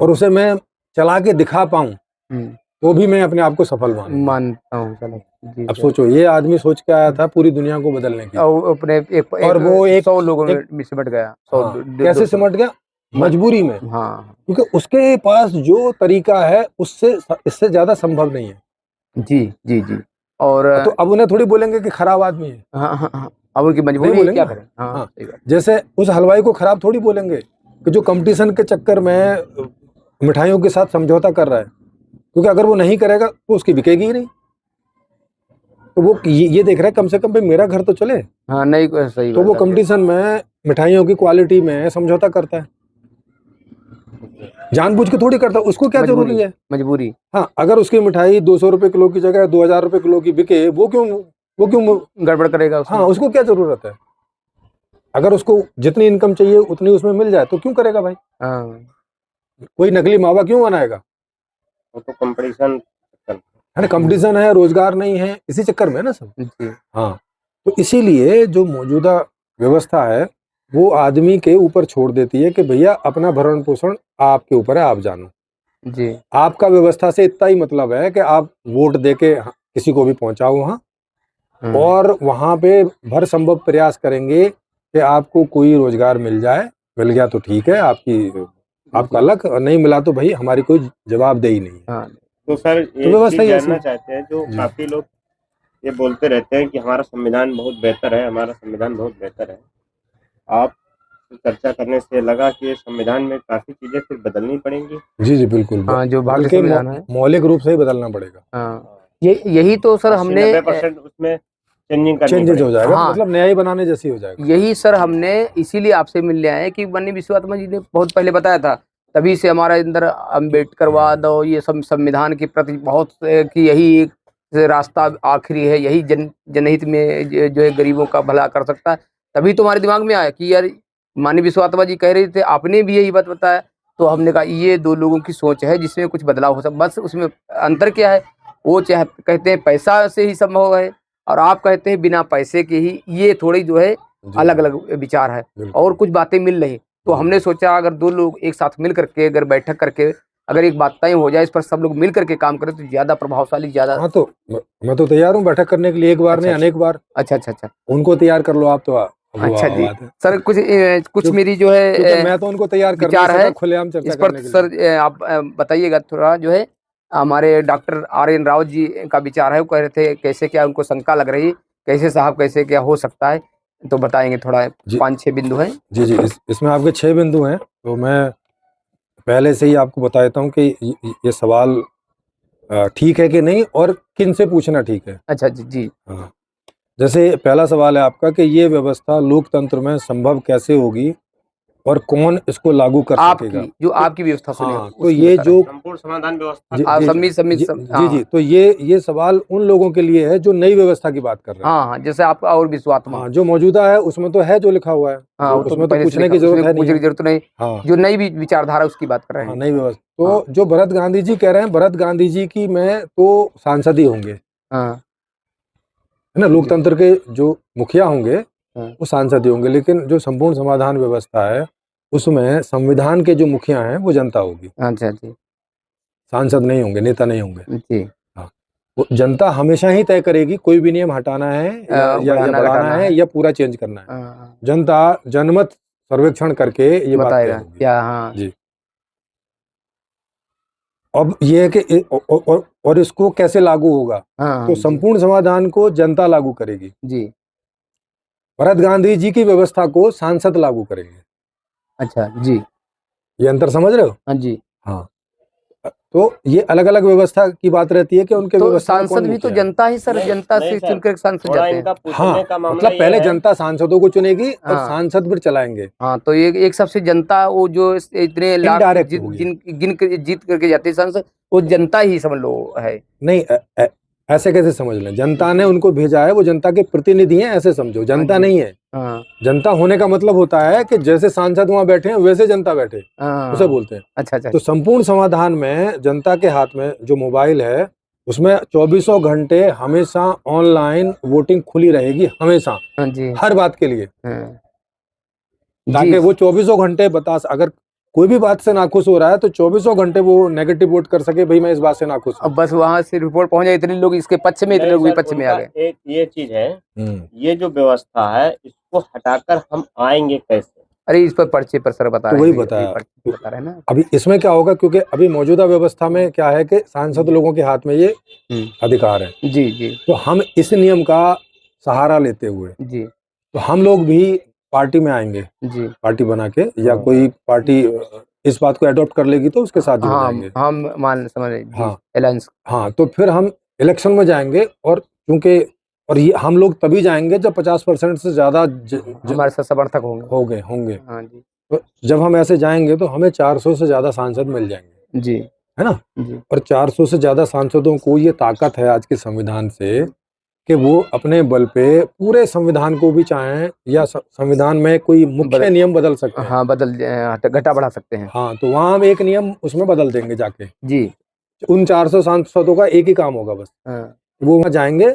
और उसे मैं चला के दिखा पाऊं, तो भी मैं अपने आप को सफल मानता हूँ। चलो अब सोचो, ये आदमी सोच के आया था पूरी दुनिया को बदलने की, और वो 100 लोगों में सिमट गया। कैसे सिमट गया? मजबूरी में। हाँ, क्योंकि उसके पास जो तरीका है उससे इससे ज्यादा संभव नहीं है। जी जी जी। और तो अब उन्हें थोड़ी बोलेंगे कि खराब आदमी है। हाँ हाँ हाँ, अब उनकी मजबूरी है, क्या करें। हाँ, सही बात। जैसे उस हलवाई को खराब थोड़ी बोलेंगे कि जो कंपटीशन के चक्कर में मिठाइयों के साथ समझौता कर रहा है, क्योंकि अगर वो नहीं करेगा तो उसकी बिकेगी ही नहीं। तो वो ये देख रहा है कम से कम भाई मेरा घर तो चले। हाँ, नहीं सही। तो वो कंपटीशन में मिठाइयों की क्वालिटी में समझौता करता है, जानबूझ के थोड़ी करता। उसको क्या जरूरी है? मजबूरी। हाँ, अगर उसकी मिठाई 200 रुपए किलो की जगह 2000 रुपए किलो की बिके, वो क्यों गड़बड़ करेगा उसमें? हाँ, उसको क्या जरूरत है? अगर उसको जितनी इनकम चाहिए उतनी उसमें मिल जाए तो क्यों करेगा भाई? कोई नकली मावा क्यों बनाएगा? वो तो कंपटीशन है ना, कंपटीशन है, रोजगार नहीं है, इसी चक्कर में है ना सब। जी हाँ, तो इसीलिए जो मौजूदा व्यवस्था है वो आदमी के ऊपर छोड़ देती है कि भैया अपना भरण पोषण आपके ऊपर है, आप जानो। जी आपका व्यवस्था से इतना ही मतलब है कि आप वोट दे के किसी को भी पहुंचाओ वहाँ, और वहाँ पे भर संभव प्रयास करेंगे कि आपको कोई रोजगार मिल जाए। मिल गया तो ठीक है, आपका लक, और नहीं मिला तो भाई हमारी कोई जवाबदेही नहीं है। हाँ तो सर तो ये व्यवस्था चीज ही ऐसी जानना है। चाहते हैं, जो जी। काफी लोग ये बोलते रहते हैं कि हमारा संविधान बहुत बेहतर है, हमारा संविधान बहुत बेहतर है। आप चर्चा करने से लगा कि ये संविधान में काफी चीजें फिर बदलनी पड़ेंगी। जी जी बिल्कुल, हाँ, जो भारतीय बल्कि संविधान है। मौलिक रूप से ही बदलना पड़ेगा। हाँ, यही तो सर हमने 80-90% उसमें चेंजिंग करनी चेंजेज हो पड़ेगी। जाएगा, हाँ। मतलब नया ही बनाने जैसी हो जाएगा। यही सर हमने इसीलिए आपसे मिलने आए कि वन्य विश्वात्मा जी ने बहुत पहले बताया था, तभी से हमारा अंदर अम्बेडकरवाद और ये सब संविधान के प्रति बहुत कि यही एक रास्ता आखिरी है, यही जनहित में जो है गरीबों का भला कर सकता है। तभी तो हमारे दिमाग में आया कि यार माननीय विश्वात्मा जी कह रहे थे, आपने भी यही बात बताया, तो हमने कहा ये दो लोगों की सोच है जिसमें कुछ बदलाव हो सकता। बस उसमें अंतर क्या है, वो चाहे कहते हैं पैसा से ही संभव है, और आप कहते हैं बिना पैसे के ही, ये थोड़ी जो है जी, अलग अलग विचार है, बिल्कुल। और कुछ बातें मिल रही। तो हमने सोचा अगर दो लोग एक साथ मिल करके अगर बैठक करके अगर एक बात तय हो जाए, इस पर सब लोग मिल करके काम करें तो ज्यादा प्रभावशाली, ज्यादा। हाँ, तो मैं तो तैयार हूँ बैठक करने के लिए, एक बार अच्छा, नहीं अनेक बार। अच्छा अच्छा अच्छा उनको तैयार कर लो आप, तो वो अच्छा जी बात है। सर, कुछ क्यों- मेरी जो है क्योंकि मैं तो उनको तैयार कर नहीं विचार है सका खुलेआम चर्चा इस पर करने के लिए। सर, आप बताइएगा थोड़ा। जो है हमारे डॉक्टर आर्यन राव जी का विचार है, वो कह रहे थे कैसे क्या उनको शंका लग रही, कैसे साहब कैसे क्या हो सकता है, तो बताएंगे थोड़ा। जी 5-6 बिंदु है। जी जी, इसमें आपके 6 बिंदु हैं, तो मैं पहले से ही आपको बता देता हूँ कि ये सवाल ठीक है कि नहीं, और किन से पूछना ठीक है। अच्छा जी जी हाँ, जैसे पहला सवाल है आपका कि ये व्यवस्था लोकतंत्र में संभव कैसे होगी और कौन इसको लागू कर सकेगा। आपकी जो आपकी व्यवस्था सुने हाँ, तो उसकी ये बता रहे जो हैं। संपूर्ण समाधान व्यवस्था। जी आप जी सम्मित सम्मित जी, सम, जी जी, तो ये सवाल उन लोगों के लिए है जो नई व्यवस्था की बात कर रहे हैं। हाँ हाँ, जैसे आपका और विश्वात्मा। हाँ, जो मौजूदा है उसमें तो है जो लिखा हुआ है, हाँ, तो वो तो उसमें तो पहले से पूछने लिखा, की जरूरत उसमें है नहीं पूछने है। की जरूरत नहीं। हाँ जो नई विचारधारा उसकी बात कर रहे हाँ, हैं। नई व्यवस्था, तो हाँ। जो भरत गांधी जी कह रहे हैं, भरत गांधी जी की में तो सांसद ही होंगे, हाँ है ना, लोकतंत्र के जो मुखिया होंगे हाँ वो सांसद ही होंगे, लेकिन जो संपूर्ण समाधान व्यवस्था है उसमें संविधान के जो मुखिया हैं वो जनता होगी, अच्छा जी सांसद नहीं होंगे, नेता नहीं होंगे। जी। हाँ, वो जनता हमेशा ही तय करेगी कोई भी नियम हटाना है या बढ़ाना घटाना है या पूरा चेंज करना है। हाँ, जनता जनमत सर्वेक्षण करके ये बात तय बताएगा होगी। क्या। हाँ जी, अब ये है कि और इसको कैसे लागू होगा, हाँ तो जी संपूर्ण समाधान को जनता लागू करेगी, जी। भरत गांधी जी की व्यवस्था को सांसद लागू करेंगे। अच्छा जी। ये अंतर समझ रहे हो। हाँ जी, हाँ, तो ये अलग अलग व्यवस्था की बात रहती है कि उनके तो व्यवस्था में कौन सांसद भी तो मुखिया है। जनता ही सर, नहीं, जनता नहीं से सर, चुनकर सांसद थोड़ा जाते इनका हैं। पूछने हाँ, का मामला मतलब ये पहले है। जनता सांसदों को चुनेगी और हाँ सांसद फिर चलाएंगे। हाँ, तो एक सबसे जनता, वो जो इतने लाख इनडायरेक्ट होगी। जीत करके जाते हैं सांसद, वो जनता ही समझ लो है। नहीं, ऐसे कैसे समझ लें, जनता ने उनको भेजा है, वो जनता के प्रतिनिधि हैं, ऐसे समझो, जनता हाँ जी। नहीं है। हाँ जनता होने का मतलब होता है कि जैसे सांसद वहां बैठे हैं वैसे जनता बैठे, उसे हाँ। बोलते हैं। अच्छा अच्छा तो संपूर्ण समाधान में जनता के हाथ में जो मोबाइल है उसमें 24 घंटे हमेशा ऑनलाइन वोटिंग खुली रहेगी, हमेशा, हाँ जी हर बात के लिए, हाँ ताकि जी। वो 24 घंटे अगर कोई भी बात से नाखुश हो रहा है तो 24 घंटे वो नेगेटिव वोट कर सके, भाई मैं इस बात से नाखुश हूँ। अब बस वहां से रिपोर्ट पहुंच जाए, इतने लोग इसके पक्ष में, इतने नहीं लोग सर, विपक्ष में आ उनका गए। एक ये चीज है, हम्म। ये जो व्यवस्था है इसको हटाकर हम आएंगे कैसे। अरे इस पर पर्चे पर सर बता तो रहे वही हैं, अभी बताया, पर्चे पर बता रहे हैं ना। अभी इसमें क्या होगा, क्योंकि अभी मौजूदा व्यवस्था में क्या है कि सांसद लोगों के हाथ में ये अधिकार है, जी जी तो हम इस नियम का सहारा लेते हुए जी तो हम लोग भी पार्टी में आएंगे, जी। पार्टी बना के, या कोई पार्टी इस बात को अडॉप्ट कर लेगी तो उसके साथ जुड़ हाँ जाएंगे। हम मान समझ रहे जी, हाँ अलायंस। हाँ, तो फिर हम इलेक्शन में जाएंगे, और क्योंकि और ये हम लोग तभी जाएंगे जब 50% से ज्यादा हमारे साथ समर्थक होंगे। होंगे। हाँ जी तो जब हम ऐसे जाएंगे तो हमें 400 से ज्यादा सांसद मिल जाएंगे, जी है ना। जी और 400 से ज्यादा सांसदों को ये ताकत है आज के संविधान से कि वो अपने बल पे पूरे संविधान को भी चाहें या संविधान में कोई मुख्य नियम बदल सकते हैं। हाँ, घटा बढ़ा सकते हैं। हाँ, तो वहां हम एक नियम उसमें बदल देंगे जाके, जी उन 400 सांसदों का एक ही काम होगा बस, हाँ, वो वहां जाएंगे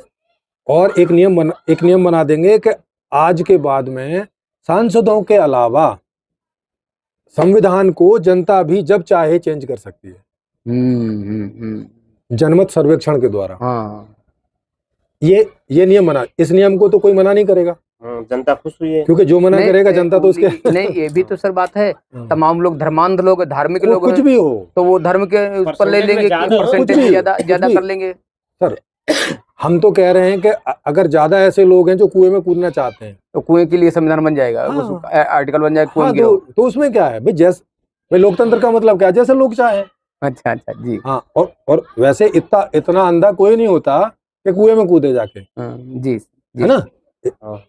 और एक नियम बना देंगे कि आज के बाद में सांसदों के अलावा संविधान को जनता भी जब चाहे चेंज कर सकती है, जनमत सर्वेक्षण के द्वारा। हाँ, ये नियम बना, इस नियम को तो कोई मना नहीं करेगा, जनता खुश हुई है, क्योंकि जो मना नहीं, करेगा जनता तो उसके नहीं, ये भी तो सर बात है, तमाम लोग धर्मांध लोग, धार्मिक वो लोग कुछ हैं, भी हो, तो वो धर्म के उस पर ले परसेंटेज में लेंगे, ज्यादा हो, परसेंटेज कुछ भी, ज्यादा कुछ ज्यादा भी। कर लेंगे। सर हम तो कह रहे हैं कि अगर ज्यादा ऐसे लोग हैं जो कुएं में कूदना चाहते हैं, तो कुएं के लिए संविधान बन जाएगा, हाँ। उस आर्टिकल बन जाएगा कुएं हाँ, में गिरो। तो उसमें क्या है भाई, भाई लोकतंत्र का मतलब क्या है, जैसे लोग चाहे। अच्छा अच्छा जी, हाँ, और वैसे इतना अंधा कोई नहीं होता कि कुएं में कूदे जाके, हाँ, जी है ना।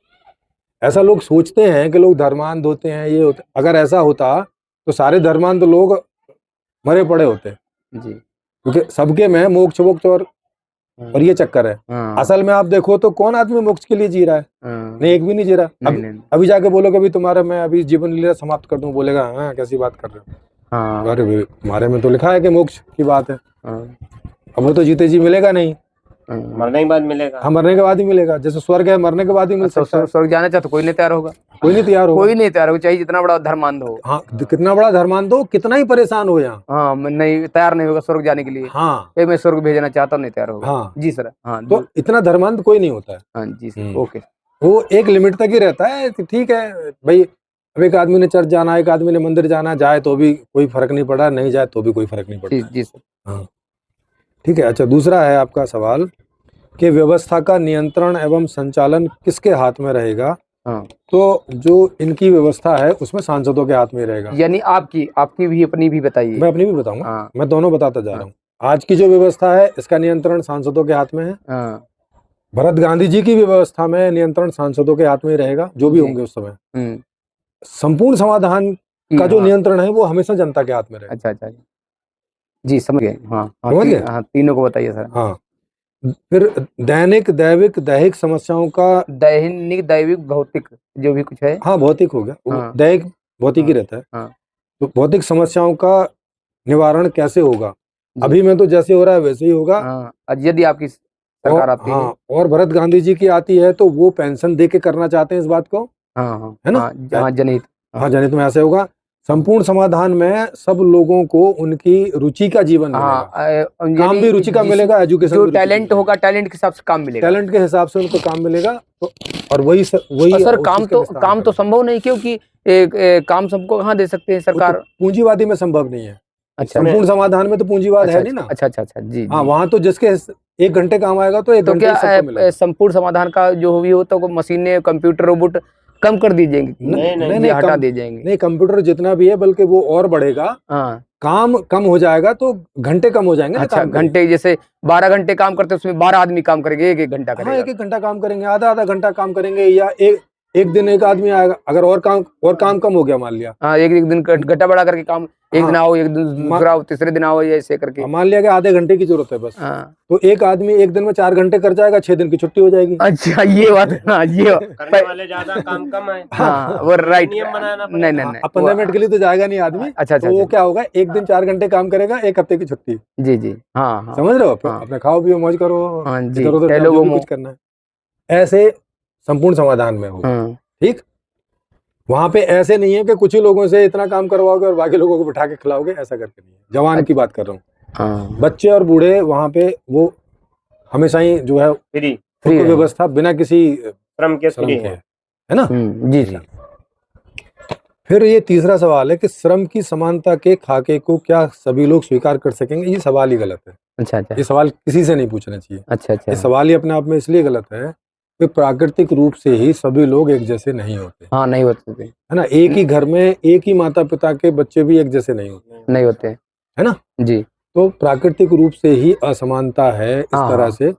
ऐसा लोग सोचते हैं कि लोग धर्मांध होते हैं, ये होते, अगर ऐसा होता तो सारे धर्मांध लोग मरे पड़े होते, जी, क्योंकि सबके में मोक्ष वोक्ष और ये चक्कर है। हाँ, असल में आप देखो तो कौन आदमी मोक्ष के लिए जी रहा है, हाँ, नहीं एक भी नहीं जी रहा। नहीं, अभी जाके बोलो कि अभी तुम्हारा मैं अभी जीवन लीला समाप्त कर दूं, बोलेगा हाँ कैसी बात कर रहे हो, हाँ, अरे भाई हमारे में तो लिखा है कि मोक्ष की बात है, हाँ, अब वो तो जीते जी मिलेगा नहीं, मरने के बाद मिलेगा। हाँ मरने के बाद ही मिलेगा, जैसे स्वर्ग है मरने के बाद ही मिल सकता है, स्वर्ग जाना चाहे तो कोई नहीं तैयार होगा, कोई नहीं तैयार होगा, कोई नहीं तैयार होगा, चाहे जितना बड़ा धर्मांध हो। हाँ कितना बड़ा धर्मांध हो, कितना ही परेशान हो यहाँ, हाँ, मैं नहीं तैयार नहीं होगा स्वर्ग जाने के लिए, हाँ मैं स्वर्ग भेजना चाहता हूँ, नहीं तैयार होगा। हाँ जी सर, हाँ, तो इतना धर्मांध कोई नहीं होता है, हाँ जी सर, हम्म। ओके, वो एक लिमिट तक ही रहता है, ठीक है भाई, अब एक आदमी ने चर्च जाना, एक आदमी ने मंदिर जाना, जाए तो भी कोई फर्क नहीं पड़ा, नहीं जाए तो भी कोई फर्क नहीं जी पड़ता। जी सर, हाँ ठीक है। अच्छा, दूसरा है आपका सवाल कि व्यवस्था का नियंत्रण एवं संचालन किसके हाथ में रहेगा। हाँ, तो जो इनकी व्यवस्था है उसमें सांसदों के हाथ में ही रहेगा। यानी आपकी भी अपनी भी बताइए। मैं अपनी भी बताऊंगा, हाँ, मैं दोनों बताता जा रहा हूँ। आज की जो व्यवस्था है इसका नियंत्रण सांसदों के हाथ में है। हाँ, भरत गांधी जी की व्यवस्था में नियंत्रण सांसदों के हाथ में ही रहेगा, जो भी जी। होंगे उस समय। संपूर्ण समाधान का जो हाँ, नियंत्रण है वो हमेशा जनता के हाथ में रहेगा। अच्छा अच्छा जी, समझ गए। हाँ हाँ, समझ गए? हाँ, तीनों को बताइए सर। हाँ, फिर दैनिक दैविक दैहिक समस्याओं का, दैनिक दैविक भौतिक जो भी कुछ है। हाँ भौतिक हो गया, हाँ, दैहिक भौतिक ही हाँ, रहता है। हाँ, तो भौतिक समस्याओं का निवारण कैसे होगा, जी। अभी में तो जैसे हो रहा है वैसे ही होगा। हाँ, यदि आपकी सरकार आती है। हाँ, और भरत गांधी जी की आती है तो वो पेंशन दे के करना चाहते हैं इस बात को, हाँ हाँ, है ना? हाँ, जनहित। हाँ, जनहित में ऐसे होगा। संपूर्ण समाधान में सब लोगों को उनकी रुचि का जीवन मिलेगा, काम भी रुचि का मिलेगा, एजुकेशन जो भी रुचि का टैलेंट होगा, टैलेंट के हिसाब से काम मिलेगा, टैलेंट के हिसाब से उनको काम मिलेगा। तो और वही सर उस काम चीज का तो विस्तार काम तो करेगा। संभव नहीं, क्योंकि काम सबको कहाँ दे सकते हैं वो तो सरकार। पूंजीवादी में संभव नहीं है। अच्छा, संपूर्ण समाधान में तो पूंजीवाद अच्छा है नहीं ना। अच्छा अच्छा अच्छा जी हाँ, जी। वहां तो जिसके 1 घंटे काम आएगा तो 1 तो घंटे क्या ही सबको मिलेगा। संपूर्ण समाधान का जो भी हो तो मशीनें, कंप्यूटर, रोबोट कम कर दी जाएंगी, नहीं, हटा दी जाएंगे। नहीं, कंप्यूटर जितना भी है बल्कि वो और बढ़ेगा, हाँ, काम कम हो जाएगा तो घंटे कम हो जाएंगे ना अच्छा, काम के। घंटे जैसे 12 घंटे काम करते उसमें 12 आदमी काम करेंगे, एक घंटा हाँ, करेगा। 1 घंटा काम करेंगे, आधा घंटा काम करेंगे, या एक दिन एक आदमी आएगा। अगर और काम कम हो गया मान लिया, हाँ, एक दिन घंटा बढ़ा करके काम, एक दिन आओ, एक दिन दूसरा आओ, तीसरे दिन आओ, ऐसे करके। मान लिया कि आधे घंटे की जरूरत है बस, हाँ, तो एक आदमी एक दिन में 4 घंटे कर जाएगा, 6 दिन की छुट्टी हो जाएगी। अच्छा, ये बात, हाँ, ये करने वाले ज्यादा, काम कम है। हाँ, वो राइट, नियम बनाना नहीं पड़ेगा। नहीं नहीं, अब 15 मिनट के लिए तो जाएगा नहीं आदमी। अच्छा तो वो क्या होगा, एक दिन 4 घंटे काम करेगा, 1 हफ्ते की छुट्टी। जी जी, हाँ हाँ, समझ रहे हो? हाँ। अपने खाओ पियो मौज करो, हाँ जी, इधर उधर टहलो जो भी घूमो। कुछ करना है, ऐसे संपूर्ण समाधान में होगा। हाँ, ठीक, वहां पे ऐसे नहीं है कि कुछ ही लोगों से इतना काम करवाओगे और बाकी लोगों को बिठा के खिलाओगे, ऐसा करके नहीं है। जवान की बात कर रहा हूँ, हाँ, बच्चे और बूढ़े वहां पे वो हमेशा ही जो है फ्री उनको व्यवस्था बिना किसी श्रम के श्रम फ्री के है। है ना। जी सर। फिर ये तीसरा सवाल है कि श्रम की समानता के खाके को क्या सभी लोग स्वीकार कर सकेंगे। ये सवाल ही गलत है। अच्छा अच्छा, ये सवाल किसी से नहीं पूछना चाहिए। अच्छा अच्छा, ये सवाल ही अपने आप में इसलिए गलत है कि प्राकृतिक रूप से ही सभी लोग एक जैसे नहीं होते, हाँ, नहीं होते, है ना। एक ही घर में एक ही माता पिता के बच्चे भी एक जैसे नहीं होते, नहीं होते, है ना। जी, तो प्राकृतिक रूप से ही असमानता है इस हाँ, तरह हाँ। से,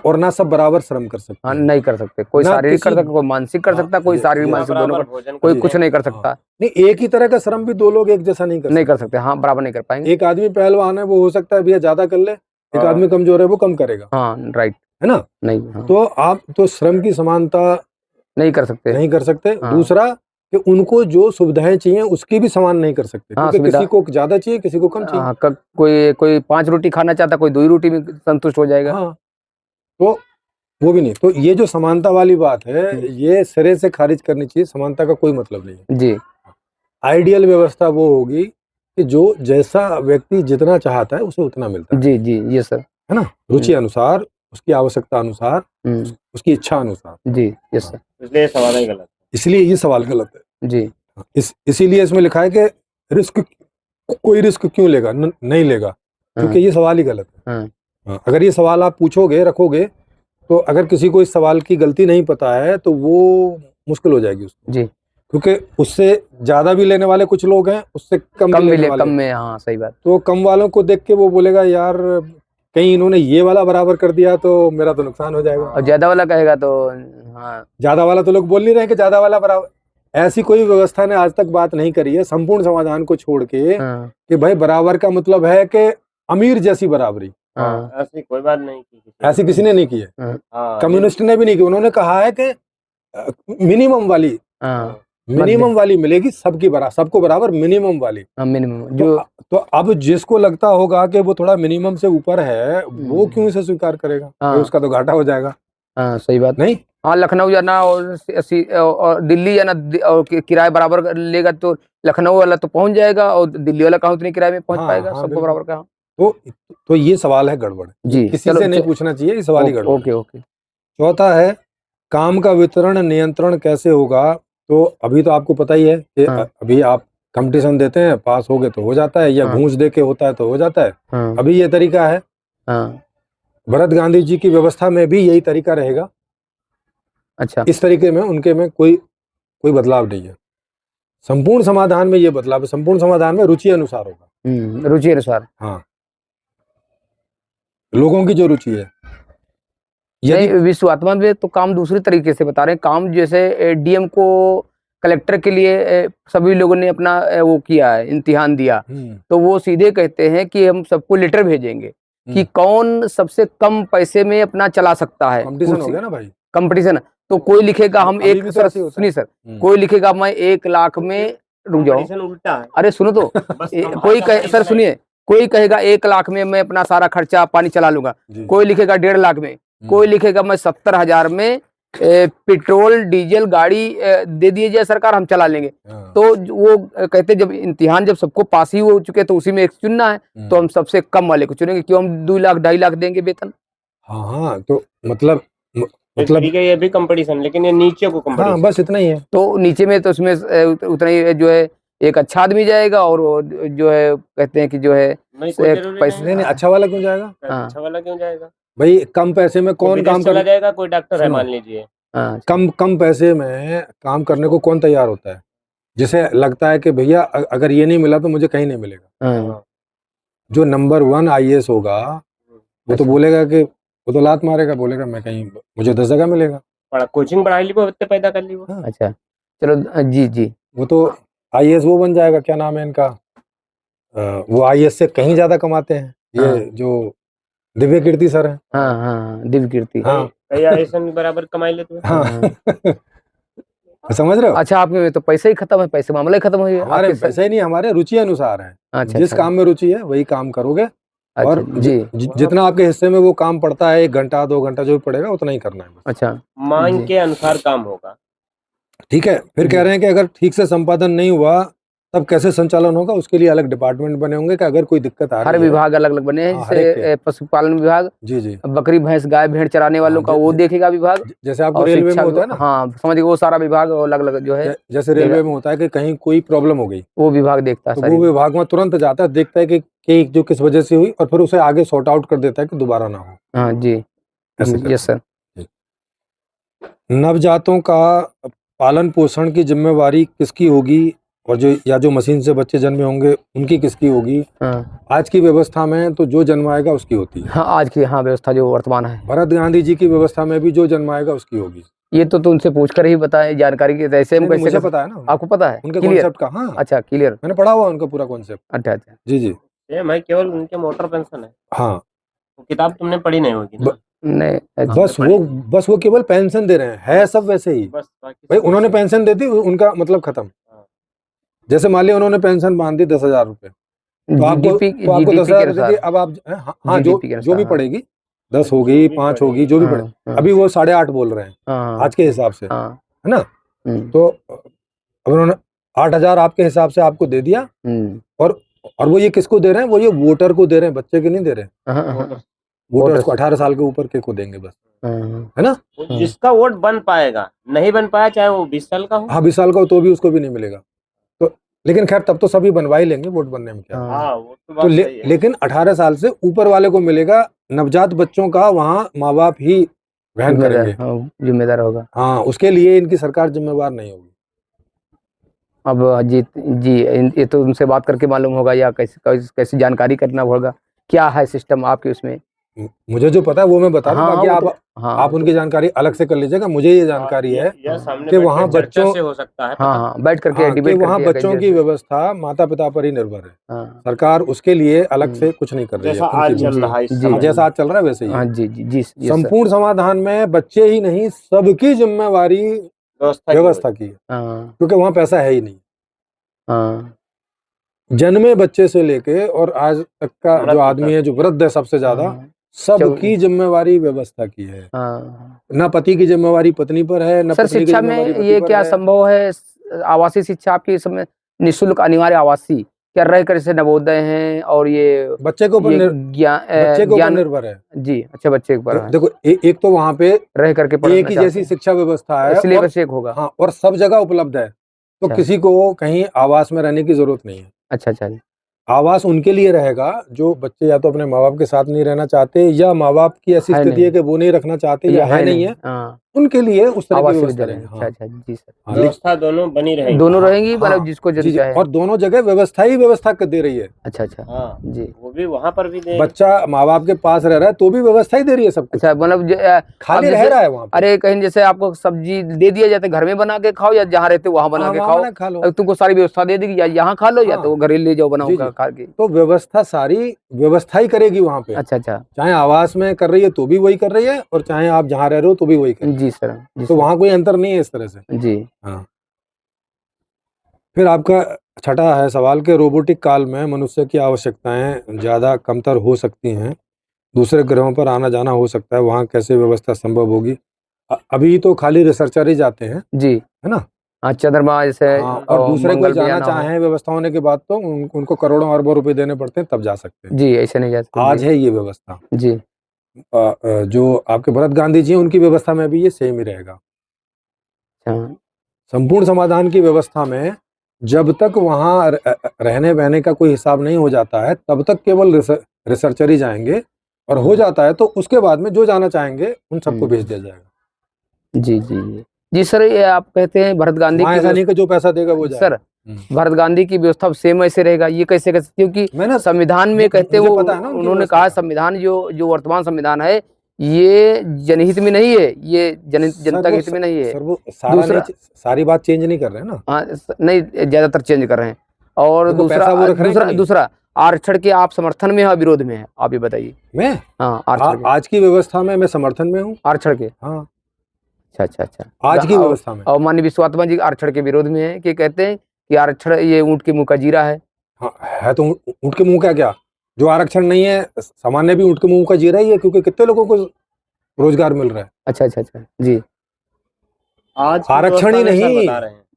और ना सब बराबर श्रम कर सकते हाँ, हैं। नहीं कर सकते, कोई ना शारीरिक कर किसी- सकता, कोई मानसिक कर हाँ, सकता, कोई ये- शारीरिक ये- मानसिक बराबर दोनों कर, भोजन कोई कर कुछ नहीं कर हाँ। सकता, नहीं, एक ही तरह का श्रम भी दो लोग एक जैसा नहीं कर नहीं सकते। कर सकते, हाँ, बराबर नहीं कर पाएंगे, एक आदमी पहलवान है, वो हो सकता है भैया ज्यादा कर ले, एक हाँ। आदमी कमजोर है वो कम करेगा, हाँ, राइट, है ना। नहीं, हाँ, तो आप तो श्रम की समानता नहीं कर सकते, नहीं कर सकते। हाँ। दूसरा, कि उनको जो सुविधाएं चाहिए उसकी भी समान नहीं कर सकते, हाँ, क्योंकि सुविधा किसी को ज्यादा चाहिए, किसी को कम चाहिए। हाँ, कोई 5 रोटी खाना चाहता, कोई 2 ही रोटी में संतुष्ट हो जाएगा। हाँ, तो वो भी नहीं। तो ये जो समानता वाली बात है, ये सिरे से खारिज करनी चाहिए। समानता का कोई मतलब नहीं है। जी आइडियल व्यवस्था वो होगी कि जो जैसा व्यक्ति जितना चाहता है उसे उतना मिलता है जी जी, ये सर। है ना, रुचि अनुसार, उसकी आवश्यकता अनुसार, उसकी इच्छा अनुसार। जी यस सर। इसलिए ये सवाल ही गलत है। इसलिए ये सवाल गलत है जी। इसीलिए इसमें लिखा है कि रिस्क, कोई रिस्क क्यों लेगा, नहीं लेगा, क्योंकि ये सवाल ही गलत है। हाँ, अगर ये सवाल आप पूछोगे, रखोगे, तो अगर किसी को इस सवाल की गलती नहीं पता है तो वो मुश्किल हो जाएगी उसको। जी, क्योंकि उससे ज्यादा भी लेने वाले कुछ लोग हैं, उससे कम भी लेने वाले। कम में, हाँ सही बात। तो कम वालों को देख के वो बोलेगा यार कहीं इन्होंने ये वाला बराबर कर दिया तो मेरा तो नुकसान हो जाएगा। और ज्यादा वाला कहेगा तो हाँ, ज्यादा वाला तो लोग बोल नहीं रहे कि ज्यादा वाला बराबर। ऐसी कोई व्यवस्था ने आज तक बात नहीं करी है संपूर्ण समाधान को छोड़ के कि भाई बराबर का मतलब है कि अमीर जैसी बराबरी। ऐसी कोई बात नहीं की, ऐसी किसी ने नहीं की है। कम्युनिस्ट ने भी नहीं की। उन्होंने कहा है कि मिनिमम वाली मिलेगी, सबको बराबर मिनिमम वाली। मिनिमम जो तो अब जिसको लगता होगा कि वो थोड़ा मिनिमम से ऊपर है, वो क्यों इसे स्वीकार करेगा? तो उसका तो घाटा हो जाएगा। सही बात नहीं। हाँ, लखनऊ जाना और दिल्ली जाना और किराया बराबर लेगा तो लखनऊ वाला तो पहुंच जाएगा और दिल्ली वाला कहाँ उतने किराए में पहुंच पाएगा? सबको बराबर कहाँ? तो ये सवाल है गड़बड़ जी। किसी से नहीं पूछना चाहिए, ये सवाल ही गड़बड़। ओके। चौथा है काम का वितरण नियंत्रण कैसे होगा? तो अभी तो आपको पता ही है कि अभी आप कंपटीशन देते हैं, पास हो गए तो हो जाता है, या घूस दे के होता है तो हो जाता है। अभी ये तरीका है। भरत गांधी जी की व्यवस्था में भी यही तरीका रहेगा। अच्छा, इस तरीके में उनके में कोई बदलाव नहीं है। संपूर्ण समाधान में ये बदलाव है। संपूर्ण समाधान में रुचि अनुसार होगा। रुचि अनुसार। हाँ, लोगों की जो रुचि है। यदि विश्वात्मा में तो काम दूसरी तरीके से बता रहे हैं। काम जैसे डीएम को कलेक्टर के लिए सभी लोगों ने अपना वो किया है, इम्तिहान दिया, तो वो सीधे कहते हैं कि हम सबको लेटर भेजेंगे कि कौन सबसे कम पैसे में अपना चला सकता है। कंपटीशन हो गया ना भाई, कंपटीशन। तो कोई लिखेगा हम सुनिए सर, कोई लिखेगा मैं 1 लाख में, रुक जाओ, उल्टा है। अरे सुनो तो सर सुनिए, कोई कहेगा 1 लाख में मैं अपना सारा खर्चा पानी चला लूंगा, कोई लिखेगा 1.5 लाख में, कोई लिखेगा मैं 70,000 में पेट्रोल डीजल गाड़ी दे दिए जाए सरकार, हम चला लेंगे। तो वो कहते जब इम्तिहान जब सबको पास ही हो चुके तो उसी में एक चुनना है, तो हम सबसे कम वाले को चुनेंगे। क्यों हम 2 लाख 2.5 लाख देंगे वेतन? हाँ, तो मतलब ये भी कंपटीशन, लेकिन ये नीचे को कंपटीशन। हाँ, बस इतना ही है। तो नीचे में तो उसमें उतना ही जो है एक अच्छा आदमी जाएगा और जो है कहते हैं कि जो है पैसे नहीं, अच्छा वाला क्यों जाएगा? अच्छा वाला क्यों जाएगा भाई? कम पैसे में कौन काम चला जाएगा? कोई डॉक्टर है मान लीजिए, कम पैसे में काम करने को कौन तैयार होता है? जिसे लगता है कि भैया अगर ये नहीं मिला तो मुझे कहीं नहीं मिलेगा। जो नंबर 1 IAS होगा वो तो बोलेगा कि वो तो लात मारेगा, बोलेगा मैं कहीं, मुझे 10 जगह मिलेगा। कोचिंग पढ़ा ली, बच्चे पैदा कर ली वो। अच्छा चलो जी, वो तो IAS वो बन जाएगा, क्या नाम है इनका, वो IAS से कहीं ज्यादा कमाते हैं। ये जो दिव्य कीर्ति सर है। हाँ, दिव्य कीर्ति। IAS में बराबर कमाई लेते हैं। हाँ। समझ रहे हो? अच्छा, आपके में तो पैसे ही खत्म है, पैसे मामला ही खत्म हो गया। हमारे पैसे ही नहीं, हमारे रुचि अनुसार है। अच्छा, जिस काम में रुचि है वही काम करोगे। अच्छा, और जितना आपके हिस्से में वो काम पड़ता है, 1 घंटा 2 घंटा जो भी पड़ेगा उतना ही करना है। अच्छा, मांग के अनुसार काम होगा। ठीक है। फिर कह रहे हैं कि अगर ठीक से संपादन नहीं हुआ तब कैसे संचालन होगा? उसके लिए अलग डिपार्टमेंट बने होंगे कि अगर कोई दिक्कत आ रही है। हर विभाग अलग अलग बने हैं, जैसे पशुपालन विभाग, जी, बकरी भैंस गाय भेड़ चराने वालों का वो देखेगा विभाग। जैसे आपको रेलवे में होता है ना, हाँ समझिए, वो सारा विभाग अलग अलग जो है, जैसे रेलवे में होता है कि कहीं कोई प्रॉब्लम हो गई, वो विभाग देखता है। तो वो विभाग में तुरंत जाता है, देखता है कि जो किस वजह से हुई, और फिर उसे आगे सॉर्ट आउट कर देता है कि दोबारा ना हो। हाँ जी, यस सर। नवजातों का पालन पोषण की जिम्मेवारी किसकी होगी? और जो मशीन से बच्चे जन्मे होंगे उनकी किसकी होगी? आज की व्यवस्था में तो जो जन्माएगा उसकी होती है। हाँ, आज की व्यवस्था जो वर्तमान है। भरत गांधी जी की व्यवस्था में भी जो जन्माएगा उसकी होगी। ये तो उनसे पूछकर ही बताए जानकारी की, ऐसे हम कैसे? मुझे पता है ना। आपको पता है उनके कॉन्सेप्ट का? हाँ, अच्छा, क्लियर, मैंने पढ़ा हुआ उनका पूरा कॉन्सेप्ट। अच्छा जी। मैं केवल उनके मोटर पेंशन है। हाँ, किताब तुमने पढ़ी नहीं होगी। नहीं बस वो केवल पेंशन दे रहे हैं, है सब वैसे ही। बस बाकी भाई सब उन्होंने वैसे ही। पेंशन दे दी, उनका मतलब खत्म। हाँ। जैसे मान लिया उन्होंने पेंशन बांध दी 10,000 रुपए, तो आपको जीडीपी 10,000 के रुपए दी। अनुसार, अब आप हाँ, जीडीपी के जो भी अनुसार, पड़ेगी, 10 जो होगी, भी 5 पड़ेगी, होगी, जो भी हाँ, पड़े, हाँ, अभी वो 8.5 बोल रहे हैं हाँ, आज के हिसाब से, हाँ, है ना। तो अब उन्होंने 8,000 आपके हिसाब से आपको दे दिया, और वो ये किसको दे रहे हैं, वो ये वोटर को दे रहे हैं, बच्चे के नहीं दे रहे हैं। वोटर्स को 18 साल के ऊपर के को देंगे बस, है ना। जिसका वोट बन पाएगा, नहीं बन पाया चाहे वो 20 साल का हो। हाँ 20 साल का हो तो भी उसको भी नहीं मिलेगा। तो लेकिन खैर तब तो सभी बनवा ही लेंगे, वोट बनने में क्या। हाँ वो तो तो बात सही है। लेकिन 18 साल से ऊपर वाले को मिलेगा। नवजात बच्चों का वहाँ माँ बाप ही वहन करेंगे, जिम्मेदार होगा। हाँ, उसके लिए इनकी सरकार जिम्मेवार नहीं होगी। अब जी ये तो उनसे बात करके मालूम होगा, या कैसे जानकारी करना होगा, क्या है सिस्टम आपके उसमें। मुझे जो पता है वो मैं बता रहा हूँ, बाकी आप उनकी जानकारी अलग से कर लीजिएगा। मुझे ये जानकारी है कि वहाँ बच्चों से हो सकता है, बैठ करके कि वहाँ बच्चों की व्यवस्था माता पिता पर ही निर्भर है। सरकार उसके लिए अलग से कुछ नहीं कर रही है। जैसा आज चल रहा है, जैसा आज चल रहा है वैसे ही। हाँ जी संपूर्ण समाधान में बच्चे ही नहीं, सबकी जिम्मेवारी व्यवस्था की है, क्योंकि वहाँ पैसा है ही नहीं। जन्मे बच्चे से लेके और आज तक का जो आदमी है, जो वृद्ध है सबसे ज्यादा, सबकी जिम्मेवारी व्यवस्था की है। ना पति की जिम्मेवारी पत्नी पर है, ना सर शिक्षा में ये क्या संभव है, आवासीय शिक्षा आपकी समय निःशुल्क अनिवार्य आवासीय क्या रह कर से नवोदय हैं, और ये बच्चे के ऊपर ज्ञान निर्भर है जी। अच्छा, बच्चे के ऊपर देखो, एक तो वहाँ पे रह करके एक ही जैसी शिक्षा व्यवस्था है, सिलेबस एक होगा, हाँ, और सब जगह उपलब्ध है, तो किसी को कहीं आवास में रहने की जरूरत नहीं है। अच्छा। आवास उनके लिए रहेगा जो बच्चे या तो अपने माँ बाप के साथ नहीं रहना चाहते, या माँ बाप की ऐसी स्थिति है कि वो नहीं रखना चाहते, या है नहीं है, उनके लिए उस तरह की व्यवस्था रहेगी। अच्छा जी सर, व्यवस्था दोनों बनी रहेगी, दोनों रहेंगी, मतलब जिसको जो चाहे। और दोनों जगह व्यवस्था ही व्यवस्था कर दे रही है। अच्छा जी, वो भी वहाँ पर भी दे। बच्चा माँ बाप के पास रह रहा है तो भी व्यवस्था ही दे रही है सब कुछ। अच्छा, मतलब खाली रह रहा है वहाँ। अरे कहीं जैसे आपको सब्जी दे दिया जाता है, घर में बना के खाओ, या जहाँ रहते वहाँ बना के खा लो, तुमको सारी व्यवस्था दे देगी, या यहाँ खा लो, या तो घर ले जाओ बनाओ खा के। तो व्यवस्था सारी व्यवस्था ही करेगी वहाँ पे। अच्छा, चाहे आवास में कर रही है तो भी वही कर रही है, और चाहे आप जहाँ रह रहे हो तो भी वही कर रही है। जी सर, तो वहाँ कोई अंतर नहीं है इस तरह से जी। हाँ। फिर आपका छठा है सवाल कि रोबोटिक काल में मनुष्य की आवश्यकताएं ज्यादा कमतर हो सकती हैं, दूसरे ग्रहों पर आना जाना हो सकता है, वहाँ कैसे व्यवस्था संभव होगी। अभी तो खाली रिसर्चर ही जाते हैं जी, है ना। चंद्रमा जैसे, और दूसरे कोई जाना चाहे व्यवस्था होने के बाद तो उनको करोड़ों अरबों रुपए देने पड़ते हैं, तब जा सकते हैं। जी, ऐसे नहीं जा सकते। आज है ये व्यवस्था जी। जो आपके भरत गांधी जी हैं उनकी व्यवस्था में भी ये सेम ही रहेगा। संपूर्ण समाधान की व्यवस्था में जब तक वहाँ रहने बहने का कोई हिसाब नहीं हो जाता है, तब तक केवल रिसर्चर ही जाएंगे, और हो जाता है तो उसके बाद में जो जाना चाहेंगे उन सबको भेज दिया जाएगा। जी सर, ये आप कहते हैं भरत गांधी की, ऐसा नहीं कि जो पैसा देगा वो जाएगा। सर भरत गांधी की व्यवस्था सेम ऐसे रहेगा, ये कैसे? क्योंकि मैंने संविधान में कहते वो उन्होंने कहा संविधान जो वर्तमान संविधान है ये जनहित में नहीं है, ये जनता के हित में नहीं है। सर वो सारी बात चेंज नहीं कर रहे हैं ना। हाँ नहीं, ज्यादातर चेंज कर रहे हैं। और दूसरा आरक्षण के आप समर्थन में है, विरोध में है, आप ये बताइए। मैं आज की व्यवस्था में मैं समर्थन में हूँ आरक्षण के। हाँ अच्छा आज की व्यवस्था में। और माननीय विश्वात्मा जी आरक्षण के विरोध में है, कि कहते हैं कि आरक्षण ये ऊंट के मुंह का जीरा है। हाँ है तो ऊंट के मुंह का क्या, जो आरक्षण नहीं है सामान्य भी ऊंट के मुंह का जीरा ही है, क्योंकि कितने लोगों को रोजगार मिल रहा है। अच्छा जी। आज आरक्षण ही नहीं,